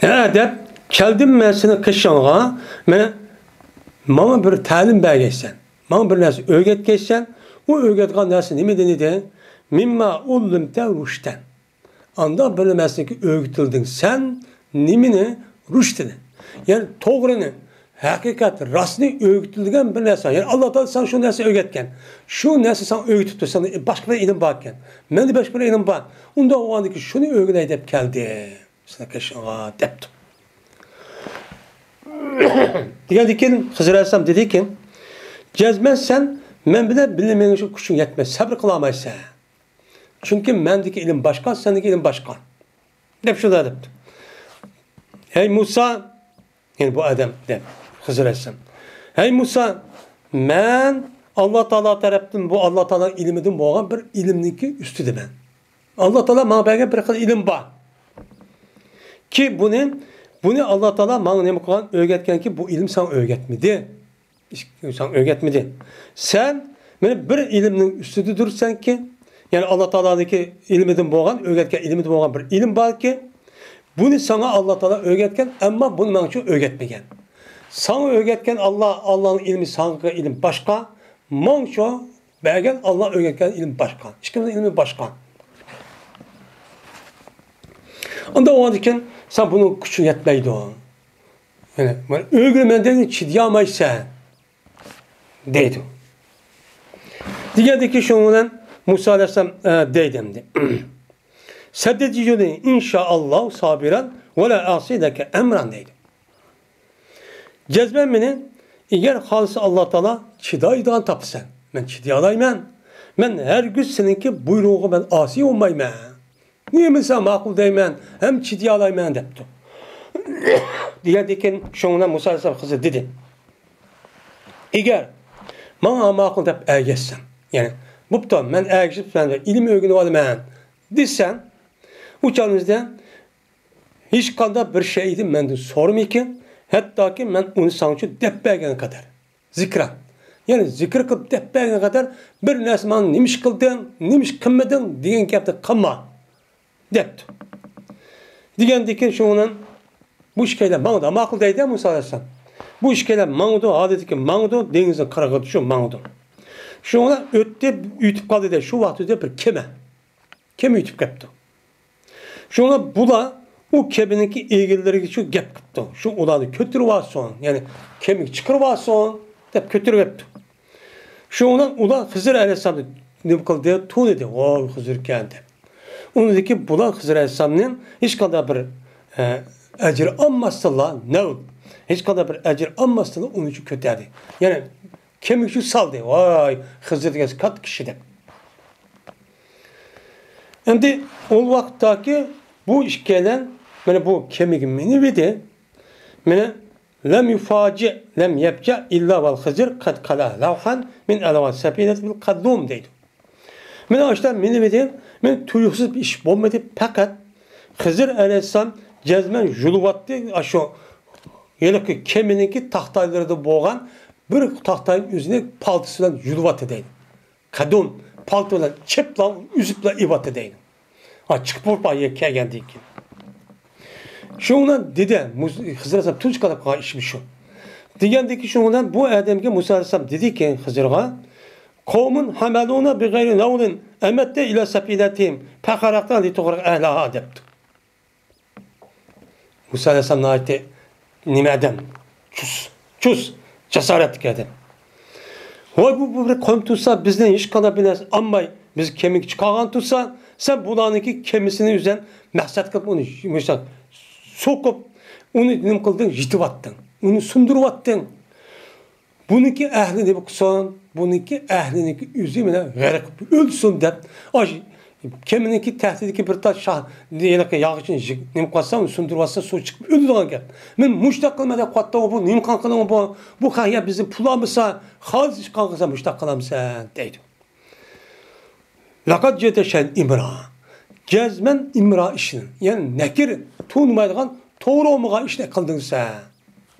Dep keldim ben seni kışınğa bana bir talim belgeysen, bana bir nersi öğretgeysen, o öğretgen nersi ne mi denedi? Mimma ullum tevruşten. Anda böyle mesleki öğütüldün. Sen nimini rüştini. Yani doğrunu, hakikat, rastını öğütüldüğün bir nersi. Yani Allah Teala sen şu nersi öğretken. Şu nersi sen öğütüptü. Sen başka bir ilim bakken. Ben de başka bir ilim bak. Onda o andaki şunu öğütüyle dep geldi. Sana kaşına deptu. Diyen dikin Hızır Aleyhisselam dedi ki cezmezsen men bile bilemeyen şu kuşun yetmez. Sabır kılamaysa. Çünkü mendeki ilim başka, sendeki ilim başka. Dep şurada deptu. Hey Musa, yani bu adam de Hızır Aleyhisselam. Hey Musa, men Allah Teala tarafından bu Allah Teala ilimidin boğan bir ilimniki üstüdü ben. Allah Teala bana belki bir ilim var. Ki bunu Allah Teala bana ne koyan öğretken ki bu ilim sana öğretmedi. Sana öğretmedi. Sen beni bir ilimnin üstüdü dursan ki yani Allah Teala'daki ilimidin boğan öğretken ilimidin boğan bir ilim var ki bunu sana Allah Teala öğretken ama bunu bana çok öğretmegen. Sana öğretken Allah'ın ilmi sana ilim başka. Manço belgen Allah öğretken ilim başka. Hiçbir ilmi başka. Onda o andiken sen bunun küçüğü yetmeydi o. Yani öğretmen dedi çidyamaysa deydi. Diğerdeki şundan Musa Aleyhisselam deydimdi. Seddedicuni inşaallah sabiran ve la asideke emran deydi. Cezben beni eğer halisi Allah Teala chidaydigan topsan. Men chiday olayman. Men her gün seninki buyruğu ben asi olmayman. Nima sen ma'qul deyman, hem chiday olayman debdi. Degandan shundan Musa alayhisalom qizi dedi. Eğer bana ma'qul deb ergashsam, ya'ni bo'pti, men ergashib sen ilm o'rganib olaman desen, uçağınızda hiç qanday bir şeydi menden sormayken, hatta ki men onu sana uchun deb bergan kadar zikra. Yani zikr qilib deb bergan kadar bir narsani nimish qilding, nimish qilmading degan gapni qilma debdi. Degandan shundan bu ishkaylar mangda ma'qul deydi Musa alayhisalom. Bu ishkaylar mangdu, odatdagi mangdu, dengizning qirg'idi shu mangdu. Shundan o'tdi, yutib qoldi de shu vaqtda bir kema yutib ketdi. Şuna bula o keminiki ilgilileriga şu gap qipti. Şu ularni ko'tirib olsin, ya'ni kemik chiqarib olsin deb ko'tirib yetdi. Shundan ular Xizr alayhisalomni nima qildi? To'lidi. Voy Xizr kan deb. Uniki bular Xizr alayhisalomning hech qanday bir ajr olmasdilar, hech qanday bir ajr olmasdilar uni uchun ko'tardi. Ya'ni kemik shu saldi. Voy Xizr degan katta kishi deb. Endi o vaqtdagi bu ishkalan mana bu kemigim meni dedi. Mana lam yufaji lam yabja illa wal Xizr qad qala lawhan min alwan safinat bil qaddum deydi. Mana işte meni dedi, men tuyuqsiz bir ish bo'lmadi, faqat Xizr alayhisalom jazman yuluvatdi shu yeliki keminiki taxtaylarida bo'lgan bir taxtayning o'zini paltisi bilan yuluvatdi deydi. Qaddum palto bilan cheplan uzibla ivatdi deydi. Chiqib bo'lib kelgandan keyin. Shundan dedi, Xizr alayhisalom tunch qilib qolgan ish shu. Degandan keyin shundan bu odamga Musa alayhisalom dediki Xizrga, "Qawmun hamaluna bi ghayri nawlin amatta ila safilatihim faqaraqtan li tughriq ahlaha" debdi. Musa alayhisalom aytdi, "Nima adam? Chus, jasoratli adam. Voy bu bir qon tutsa bizden hech qanday bilas olmay, biz kemik chiqargan tutsa, sen bularniki kemisini üzen maqsad qilib uni mesela so'qib, uni nima qilding? Yitivatding. Uni sundirvatding. Buniki ahli deb qilsan, buniki ahliniki o'zi bilan g'arq o'lsin deb, keminiki tahdidiki bir taş şah diyelek yağışın nima qilsam uni sundirvatsa suv chiqib o'ladigan gap. Men mushtaq qilmada qatda bu nima qilgan bu qaya bizni pulamisa, xolis ish qilsa mushtaq qilamsan deydi. Laqad ceteşen imra. Cezmen imra işini. Yani nekir tuğulmaydıgan doğru olmayan işine kıldın sen.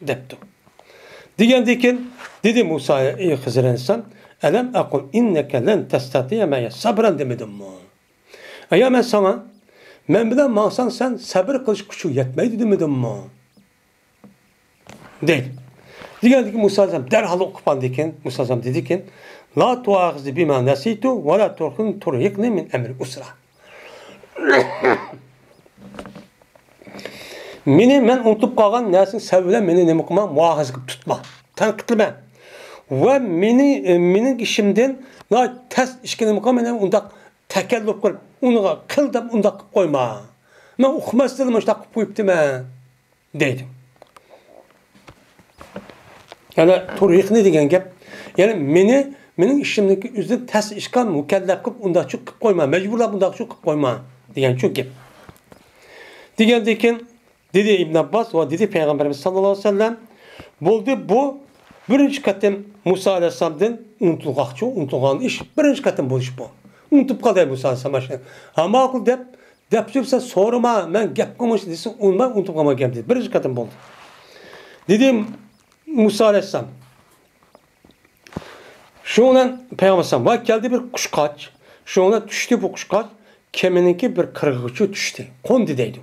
Depti. Digendeki dedi Musa'ya ey Xizr insan. Elem akul inneke len testatiyemeye sabran demedim mi? Ya ben sana men bilen mağsan sen sabır kılış küçük yetmeydi demedim mi? Değil. Digendeki Musa'ya derhal okupan diken Musa'ya dedi ki La tuahizi bima nasitu ve la turhikni min emri usra. Men unutup qalgan narsin səbəblə meni nima qilma, muahiz qilib tutma, tanqidlama. Və mening ishimdan tez ishga nima qilma, meni undaq takalluf qilib, uni qil deb undaq qilib qo'yma. Men uqmasdim, shunday qilib qo'yibdiman, deydi. Yani turhikni degan gap, yani mening ishimdagi o'zim tas ishga mukallaf qilib undaq qilib qo'yma, majburlab undaq qilib qo'yma degan shu gap. Degandan keyin dedi İbn Abbas ve dedi Peygamberimiz sallallahu aleyhi ve sellem bo'ldi bu birinchi qatim Musa alayhisalomdan unutilgan ish birinchi qatim bo'lish bu. Unutib qoldi Musa alayhisalom. Ha ma'qul deb tursa so'rama, men gap qilmoq desa unutib qolmagan dedi. Birinchi qatim bo'ldi. Dedi Musa alayhisalom Şundan Peygamber var geldi bir kuşkaç. Şuna düştü bu kuşkaç. Keminiki bir kırgıcı düştü. Kondu deydi.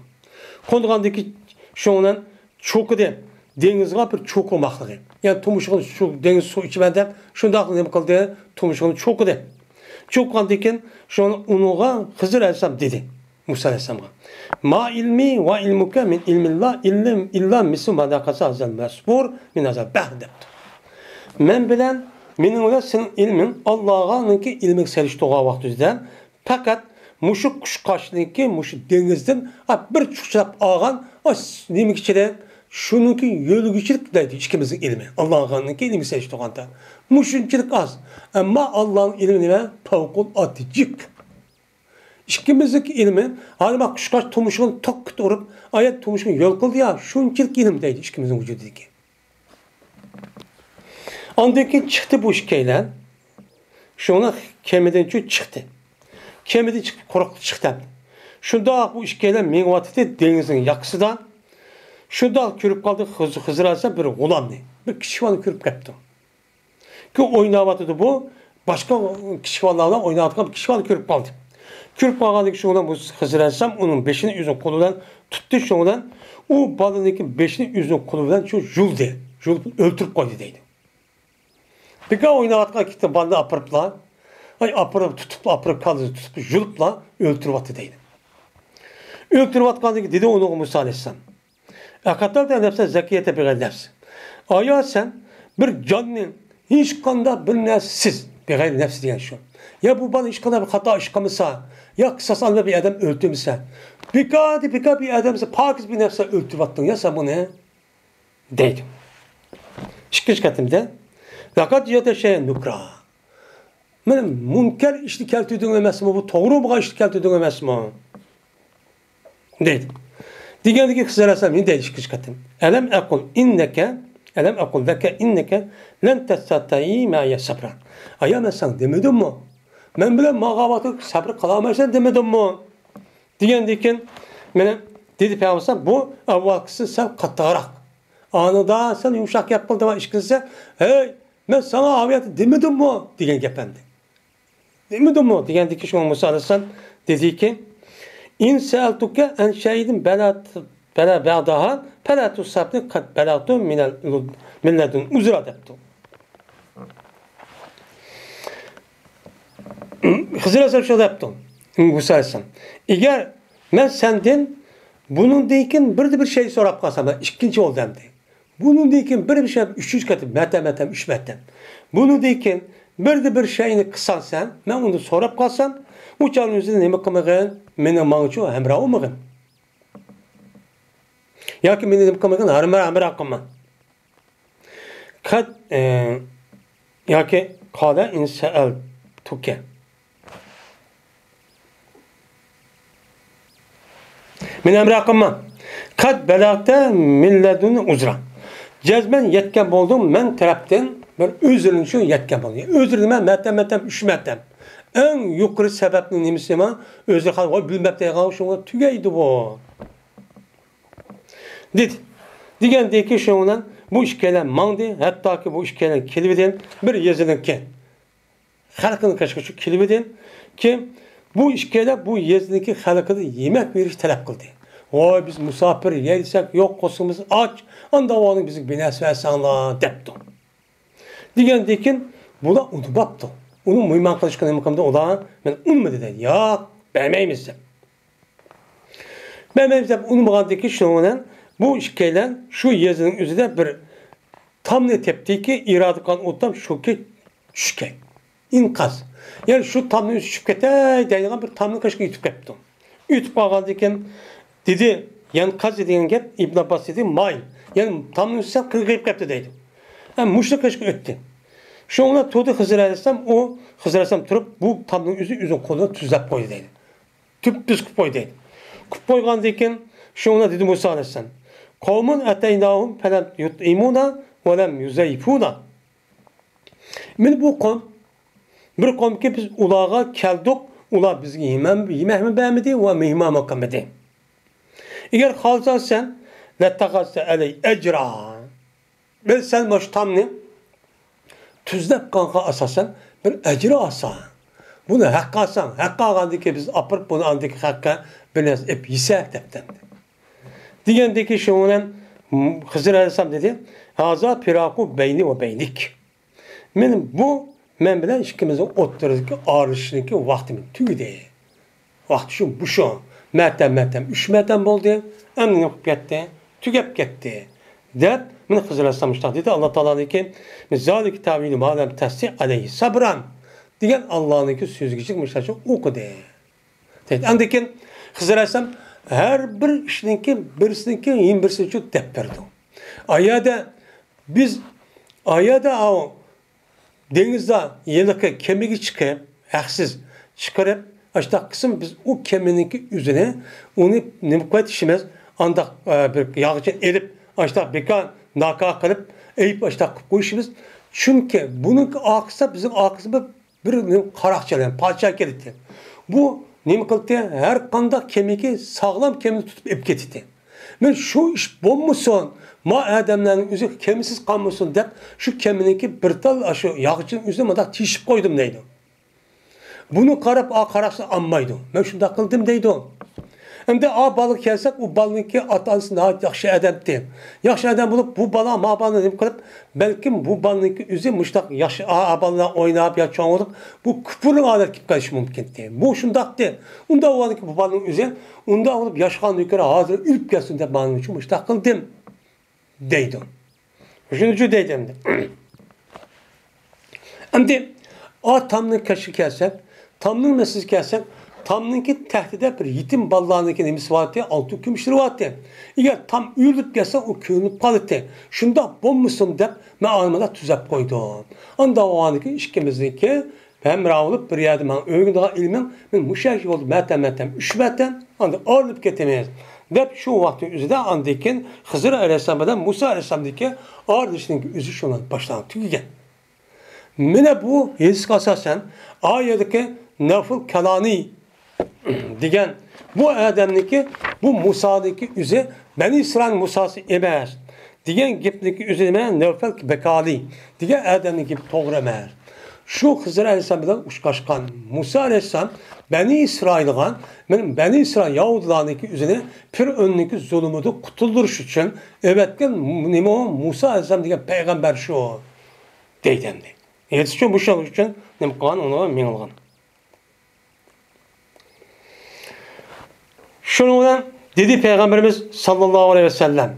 Kondugandaki şundan çokudu. Denizga bir çokumaklığı. Yani tumuşun şu deniz su içmeden şunda nima qildi? Tumuşun çokudu. Çokandaki şunu unuğa Xizr alayhisalom dedi. Musa alayhisalomga. Ma ilmi ve ilmuka min ilmillah illa mislu madaqasa azal masbur min azal bahr debdi. Men bilen mening bilan sening ilmin Alloh'ningki ilmiga selishtigan vaqtida faqat mushu qushqoshniki mushu dengizdan bir chuqchab olgan nima ichida Şununki yölgüçülük deydi ikimizin ilmi. Allah'ın ilmi seçti oğanda. Muşunçuluk az. Ama Allah'ın ilmi ne? Pavkul atıcık. İkimizin ilmi, hani bak kuşkaç tomuşun tok tutup, ayet tomuşun yol kıldı ya, şunçuluk ilim deydi ikimizin vücudundaki. Andaki çıktı bu işkeyle, şuna kemiden çıktı. Kemiden çıktı, korktu çıktı. Şunda bu işkeyle menvatıda denizin yaksıdan, şunda kürüp kaldı Hızır Aleyhisselam bir ulandı. Bir kişi vardı kürüp kaptı. Ki oynavatıdı bu, başka kişi varlarla oynavatıkan bir kişi vardı kürüp kaldı. Kürüp kaldığı şundan bu Hızır Aleyhisselam onun beşini yüzün kolundan tuttu şundan, o balındaki beşini yüzün kolundan şu juldu. Julup öldürüp koydu deydi. Bir gün oynavatıkan gitti balığı apırıpla, apırıp tutup apırıp kaldı tutup julupla öldürüp attı deydi. Öldürüp atkandı dedi onu Musa Aleyhisselam. Akatlar da nefse zekiyete bir nefsi. Aya sen bir canlı hiç kanda bir nefsiz bir nefsi diyen şu. Ya bu bana hiç kanda bir hata işkamısa, ya kısas alma bir adam öldürmüşse, bir adamsa pakiz bir nefse öldürüp attın ya sen bu ne? Deydim. Şıkkışkatımda fakat ya şey nukra. Benim münker işli keltüdün emez mi bu? Doğru mu işli keltüdün emez mi? Deydim. Diğerdeki kızarasam yine deydi şıkkışkatım. Elem ekul leke inneke len testatayi ma'ye sabra. Ayağım sen demedin mi? Ben bile mağabatı sabrı kalamaysan demedin mi? Diğerdeki bana dedi Peygamber bu avvakısı sen katarak. Anında sen yumuşak yapıldı ama işkınsa hey ben sana aviyatı demedim mi? Diyen gependi. Demedim mi? Diyen dikiş Musa Aleyhisselam dedi ki İn se'altuke en şeyin bela ba'daha pelatu sabni kad belatu milledun uzra deptu. Hızır Aleyhisselam şöyle yaptı. Musa Aleyhisselam. Eğer ben senden bunun deyken bir şey sorap kalsam, ikinci oldu hem de. Bunun deyken bir şey, 300 katı, metem, 3 metem. Bunu deyken bir şeyini kısan sen, ben onu sorap kalsam, uçağın üzerinde ne bakımın, benim manço hemra olmağın. Ya ki benim bakımın, harmar akımın. Kad, ya ki, kâle inse'el tuke. Min emri akımma. Kad belagte milledun uzra. Cezmen yetken buldum men taraftan bir özürün şu yetken buldum. Özür ben metem 3 metem. En yukarı sebepli nimisi ma özür hal o bilmekte yalan şuna tügeydi bu. Digendeki şundan bu işkelen mandi hatta ki bu işkelen kelibeden bir yazılın ki. Halkın kaçkı şu kelibeden ki bu işkele bu yezdeki halkı yemek veriş talep kıldı. Vay biz misafir yersek yok kosumuz aç. Anda onun bizim binas versanlar depti. Digendekin bu da onu baptı. Onun mühimman kılışkını makamda o da ben unmu dedi. Ya beğenmeyimizdim. Beğenmeyimizdim. Onun bağındaki şunun bu işkele şu yezdinin üzerinde bir tam ne tepti ki iradı kan otam şu ki şüke. İnkaz. Yani şu tamını üstüp kete deyilgen bir tamını kaşkı ütüp keptim. Ütüp bağaldıyken dedi, yani kaz dediğin gep İbn Abbas dedi, may. Yani tamını üstüp kırgayıp kepti deydi. Yani muşlu kaşkı öttü. Şu ona tuğdu Hızır Aleyhisselam, o Hızır Aleyhisselam turup bu tamının üzün koluna tüzlep koydu deydi. Tüp düz kup koydu deydi. Kup koygandayken şu ona dedi Musa Aleyhisselam. Kavmun eteynahum felem yut'imuna velem yüzeyfuna. Men bu kavm bir kavm ki biz ulağa keldik, ula bizga yemek mi beğenmedi ve mehman makamedi. Eğer halsan sen lettagazse aley ecra. Ben sen maştamni tüzlep kanka asasen bir ecra asa. Bunu hakka asan, hakka ağandı ki biz apırıp bunu andaki hakka biraz ep yisek depten. Digendeki şuunen Hızır Aleyhisselam dedi, haza piraku beyni ve beynik. Men bilen ikimizin oturuzdaki ağrışındaki vaktimin tüydü. Vakti şu bu şu. Metem 3 metem oldu. Emnin okup gitti. Tügep gitti. Dep men Hızır Aleyhisselam dedi. Allah Teala dedi ki zaliki tavili malem tasdi aleyhi sabran. Diyen Allah'ın sözü geçikmişler çok okudu. Dedi. Andikin Hızır Aleyhisselam her bir işinki birisininki 21'si çok dep verdi. Ayada biz ayada o denizde yılıkı kemiği çıkıp, haksız çıkarıp, işte kısım biz o kemiğin üzerine onu nimkuvvet işimiz anda bir yağcı elip, işte bir naka kılıp, eğip işte koyuşumuz. Çünkü bunun akısı bizim akısı bir karakçalan, parça geldi. Bu nima qildi? Her qanday kemiği sağlam kemiği tutup ep ketdi. Men şu iş bo'lmasin, ma adamlarning o'zi kemisiz qolmasin deb shu kemininki bir tal shu yog'chining o'zini mana tishib qo'ydim deydi. Buni qarab, qarasa olmaydi. Men shunday qildim deydi. Endi balık kelsak, o balınki atası nəhayət yaxşı adamdır. Yaxşı adam bulup bu bala, ma balını nima qilib, belki bu balınki özü muştaq yaxşı balalar oynayıp ya çoğun olup, bu küpürlü adet kip qalishi mumkindir. Bu şundaqdır. Unda olanki bu balının özü, unda olup yaşayan yukarı hazır ülüp gelsin de balının için muştaq qildim deydi. Şunu deydim. Endi tamını kaşı kelsek, tamını mesaj kelsek, tamınki tehdide bir yetim ballarındaki nemisi vardı, altı kümüşleri vardı. Eğer tam üyülüp gelse o köyünüp kalıttı. Şunda bommusun deyip, ben almada tüzep koydum. Anda o andaki işkimizdeki, hem ravulup bir yerde ben öğün daha ilmim, ben müşerki oldu, metem, üşmetten, anda ağırlıp getemeyiz. Ve şu vaktin üzerinde andakin Hızır Aleyhisselam'dan Musa Aleyhisselam'daki ağır dışındaki üzü şundan başlanan tüygen. Mine bu yezik asasen ayetteki nafıl kelani diyen bu adamdaki bu Musa'daki üzü Beni İsrail Musa'sı emer diyen gipdeki üzerine nefel bekali diyen adamdaki doğru emer. Şu Hızır Aleyhisselam'dan uçkaşkan Musa Aleyhisselam Beni İsrail'e benim Beni İsrail Yahudilarındaki üzerine bir önündeki zulümü kurtulduruş için evet ki Musa Aleyhisselam diyen peygamber şu deydendi. Yetişiyor bu şey için ne kan ona minilgan. Şununla dedi Peygamberimiz sallallahu aleyhi ve sellem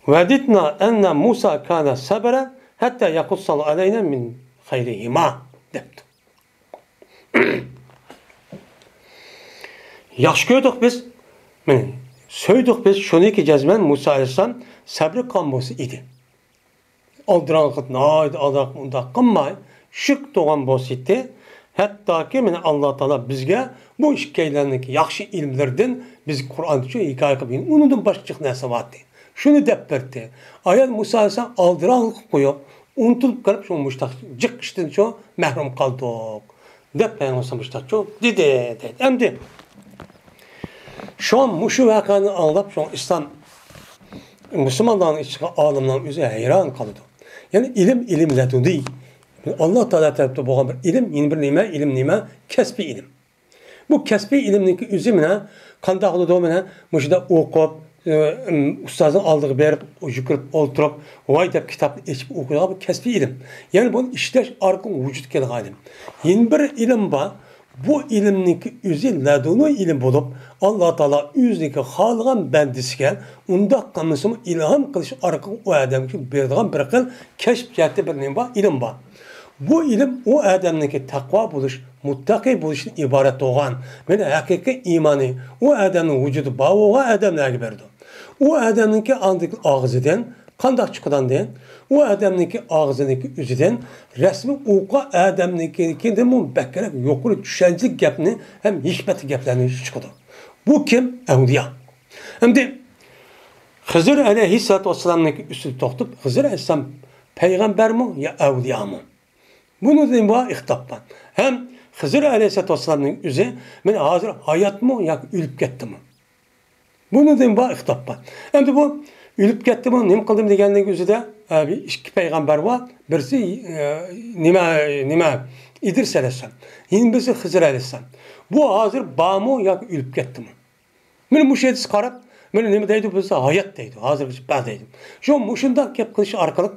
veditna enne Musa kana sabra hatta yakussal aleyna min hayrihima depti. Yaxşı gördük biz. Söyledik biz şunu ki cezmen Musa aleyhisselam sabrı kalması idi. Aldıranlık naydı aldıranlık kılmay şık doğan bositi hatta ki Allah Teala bizge bu işkeylerindeki yaxşı ilmlerden biz Kur'an'da hikaye kılıyın. Unudun başçık nesi vardı. Şunu dep verdi. Ayet Musa aleyhisselam aldıranlık koyup unutulup kalıp şu müştak cık işten şu mehrum kaldık. Dep Peygamber müştak çok dedi. Emdi. Şu an şu vakanı anlayıp şu an İslam Müslümanların içine alimlerin üzerine hayran kaldı. Yani ilim leduni. Allah Teala tarafından bu bir ilim, yeni bir nime, ilim nime, kesbi ilim. Bu kesbi ilimdeki üzümüne, kandaklı doğumuna, müşahede okup, ustazın aldığı verip, yükürüp, oturup, vay da kitap içip okuyor. Bu kesbi ilim. Yani bunun işleş arkın vücut gelen halim. Yeni bir ilim var. Bu ilimdeki üzü leduni ilim bulup, Allah Teala yüzdeki halgan bendisiken, onda kanısımı ilham kılışı arkın o adam için bir kıl keşf cihette bir ilim var. Bu ilim o adamdaki takva buluş, muttaki buluşun ibaret olan, yani hakiki imanı, o adamın vücudu bağı o adamlar verdi. O adamdaki andaki ağzıdan, kandak çıkıdan den, o adamdaki ağzındaki üzüden resmi uqa adamdaki de mübekkerek yokulu düşencelik gapni hem hikmeti gaplarını çıkıdı. Bu kim? Evliya. Hem de Hızır Aleyhisselatü Vesselam'daki üstü toxtup, Hızır Aleyhisselam peygamber mi ya evliya mı? Bunu dedim var ihtaptan. Hem Hızır Aleyhisselatü Vesselam'ın üzeri ben hazır hayat mı ya ölüp gitti mi? Bunu dedim var ihtaptan. Hem de bu ölüp gitti mi? Nima qildim deganning o'zida ikki peygamber var. Birisi nima İdris Aleyhisselam. Yine birisi Hızır Aleyhisselam. Bu hazır bağımı ya ölüp gitti mi? Benim bu şeyde qarab, men nima deydi bilsa hayat deydi. Hazır ben deydim. Şu muşunda gap qilish orqali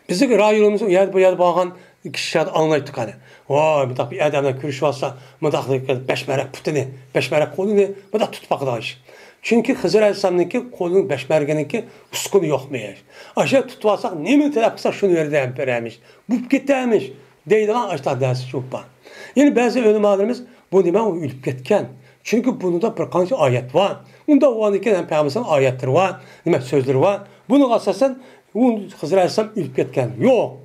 bizdeki rayonumuz yer bu yer bağlan kişiler anlaytık hani. Vay bir adamla görüş varsa mıdaklı beşmerek putini, beşmerek kolunu mıdak tutmak da iş. Çünkü Hızır Aleyhisselam'daki kolunun beşmergeninki uskunu yok meğer. Aşağı tutvarsak ne mi tarafsa şunu verdi vermiş. Bu gitmiş. Deydiğen aşağı dersi çok var. Yani bazı ölüm alırımız bu nime o ülüp getken. Çünkü bunda bir qancha ayet var. Unda o aniki hem Peygamber'in ayetleri var, nima sözleri var. Bunu asasen u Hızır Aleyhisselam ilip ketken. Yok.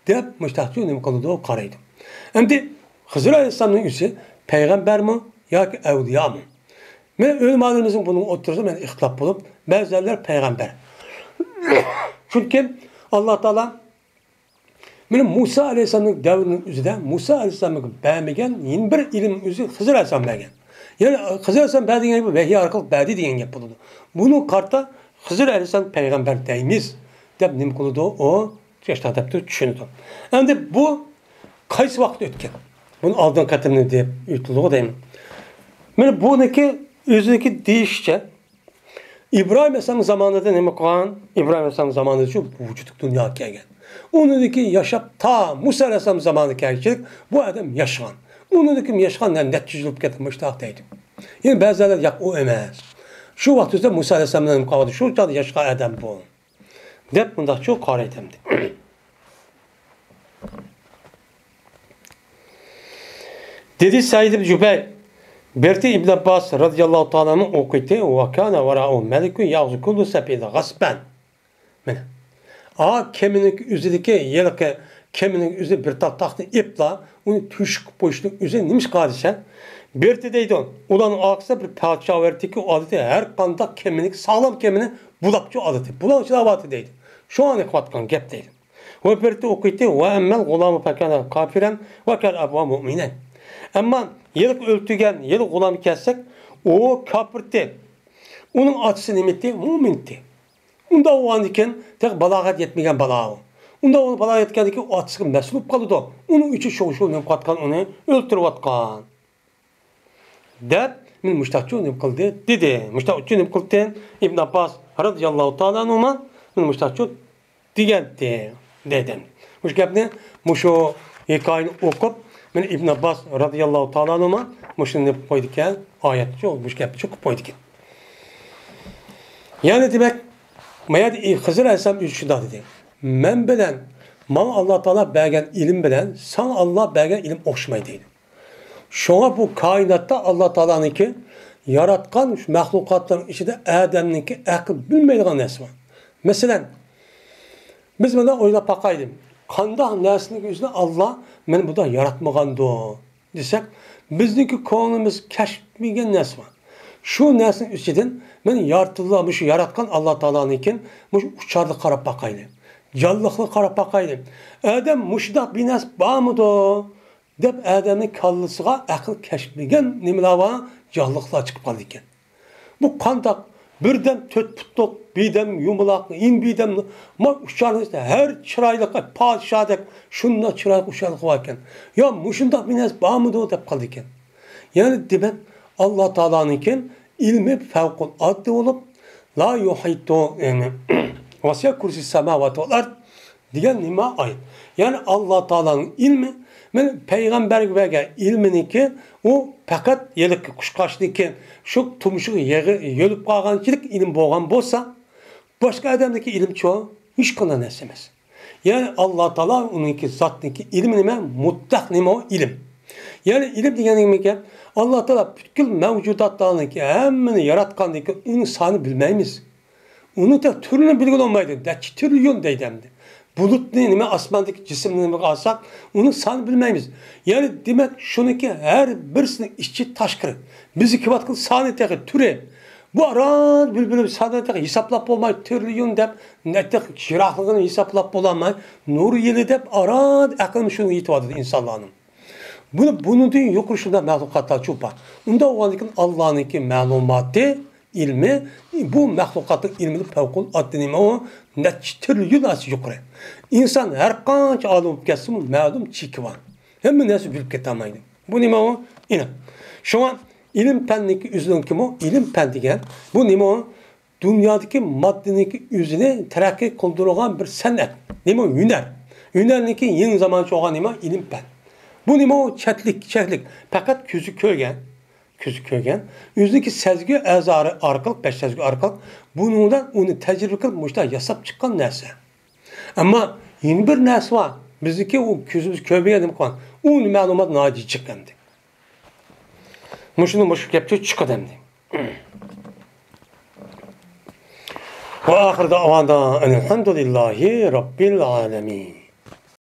Dep müştahçı nima qildi o qaraydi. Endi Hızır Aleyhisselam'ın üsü peygamber mi yoki evliya mı? Men ölümlerimizin bunun otursa men ihtilaf bulup bazıları peygamber. Çünkü Allah Teala benim Musa Aleyhisselam'ın devrinin üzerinde Musa Aleyhisselam'ın beğenmegen yeni bir ilim üzü Hızır Aleyhisselam beğengen. Yani Hızır Aleyhisselam beğendiğin gibi vehiy arkalık beğendi diyen yapıldı. Bunu kartta Hızır Aleyhisselam peygamber deyimiz. Dep nim kılıdı o yaşta depti düşündü. Endi bu kaysi vakit ötken. Bunu aldığın katını deyip yutuluğu deyim. Yani bununki özündeki değişçe İbrahim Aleyhisselam zamanında ne koyan? İbrahim Aleyhisselam zamanında şu vücuduk dünya gelgen. Onundaki yaşap ta Musa Aleyhisselam zamanı gelecek. Bu adam yaşayan. Onundaki yaşayanlar neticılıp getirmişler deydi. Yani bazıları yak o emez. Şu vaxtda Musa Aleyhisselam'dan kaldı. Şu çağda yaşayan adam bu. Dep bunda çok kar edemdi. Dedi Said ibn Cübeyr, Berti İbn Abbas radıyallahu ta'ala'nın okuydu ve kana vara'u melikun yağzu kullu sepide gasben. Keminin üzerindeki yelke keminin üzerinde bir tahtını ipla onu tüşük boşluk üzerine nimiş kadişe. Berti deydi on. Ulanın aksa bir padişah verdi ki o adeti her kandak keminik sağlam kemini bulakçı adeti. Bulakçı avatı deydi. Şu an ekvatkan gep deydi. Ve Berti okuydu ve emmel gulamı pekana kafiren ve kel abva mu'minen. Ama yılık öltügen, yılık gulamı kessek o kafirdi. Onun açısı nimetti, mu'minti. Unda o an iken tek balagat yetmegen balağı. Unda onu balagat yetkendeki o açısı mesulup kalıdı. Onun üçü şoğuşu katkan onu öldürüp atkan. Dep min müştahçı ne kıldı dedi. Müştahçı ne kıldı? İbn Abbas radıyallahu ta'ala anhuma min müştahçı diyendi dedim. Müşkepne muşo hikayeni okup min İbn Abbas radıyallahu ta'ala anhuma muşun ne koyduken ayetçi olmuş kep çok koyduken. Yani demek Mayad Hızır Aleyhisselam üçüncü dedi. Men bilen man Allah Teala bergen ilim bilen san Allah bergen ilim oşmaydı. Şuna bu kainatta Allah Teala'nınki yaratkan mahlukatların içinde Adem'ninki akıl bilmeydiğin nesi var. Mesela biz buna oynap bakaydım. Kanda nesinin yüzüne Allah beni bu da yaratmagandı desek bizdeki konumuz keşfetmegen nesi var. Şu nesinin içinden ben yaratılmış yaratkan Allah Teala'nınki uçarlı karap bakaydım. Canlıklı karap bakaydım. Adem muşda bir nes bağ mıdır? Dep Adem'in kallısıga akıl keşfetmegen nimlava canlıklar çıkıp kaldı iken. Bu kandak birden töt putluk, bidem yumulak, in bidem ma uçarlıkta her çıraylık padişahdak şunla çıraylık uçarlık varken ya muşunda bir nes bağ mıdır dep kaldı iken. Yani demek Allah Teala'nınkin ilmi fevkul adli olup la yuhaytu yani vasya kursi semavat ol diyen nima ayet. Yani Allah Teala'nın ilmi men peygamber vergen ilminiki o fakat yelik kuşkaşniki şu tumuşu yölüp kalgançılık ilim boğan bolsa başka adamdaki ilim çoğu hiç kına nesemez. Yani Allah Teala onunki zatniki ilminime mutlak nime o ilim. Yani ilim diyenimike Allah Teala bütün mevcudatlarındaki hemmini yaratkandaki onu sanı bilmeyimiz. Onu da türünü bilgin olmaydı. Deki trilyon deydemdi. Bulut neyime asmandaki cisimlerine alsak onu san bilmeyimiz. Yani demek şunu ki her birisinin işçi taşkırı. Bizi kibatkıl saneteki türe. Bu aran bülbülü saneteki hesaplap olmayı trilyon dep netek şirahlığını hesaplap olamayı nur yeli dep aran akılmış şunu itibadı insanların. Bunu değil yokuruşunda mahlukatlar çok var. Onda o anlıkın Allah'ınki malumatı ilmi bu mahlukatın ilmini fevkul addenime o neçtir nasıl yukarı. İnsan her kaç alıp gelsin malum çiki var. Hem nasıl bilip getamaydı. Bu nime o? İnan. Şu an ilim pendiki üzülün kim o? İlim pendigen. Bu nime o? Dünyadaki maddeniki üzüne terakki kıldıran bir senet. Nime o? Hüner. Hünerlik yeni zaman çoğan nime ilim pen. Bu nime o? Çetlik. Fakat küzü kölgen. Yüzdeki sezgi azarı arkalık, beş sezgi arkalık. Bunundan onu tecrübe kılıp muşta yasap çıkan nerse. Ama yeni bir nerse var. Bizdeki o küzümüz köbeğe dedim kan. Onun malumat naci çıkandı. Muşunu muşuk yaptı çıkı demdi. Ve ahirde avanda elhamdülillahi rabbil alemin.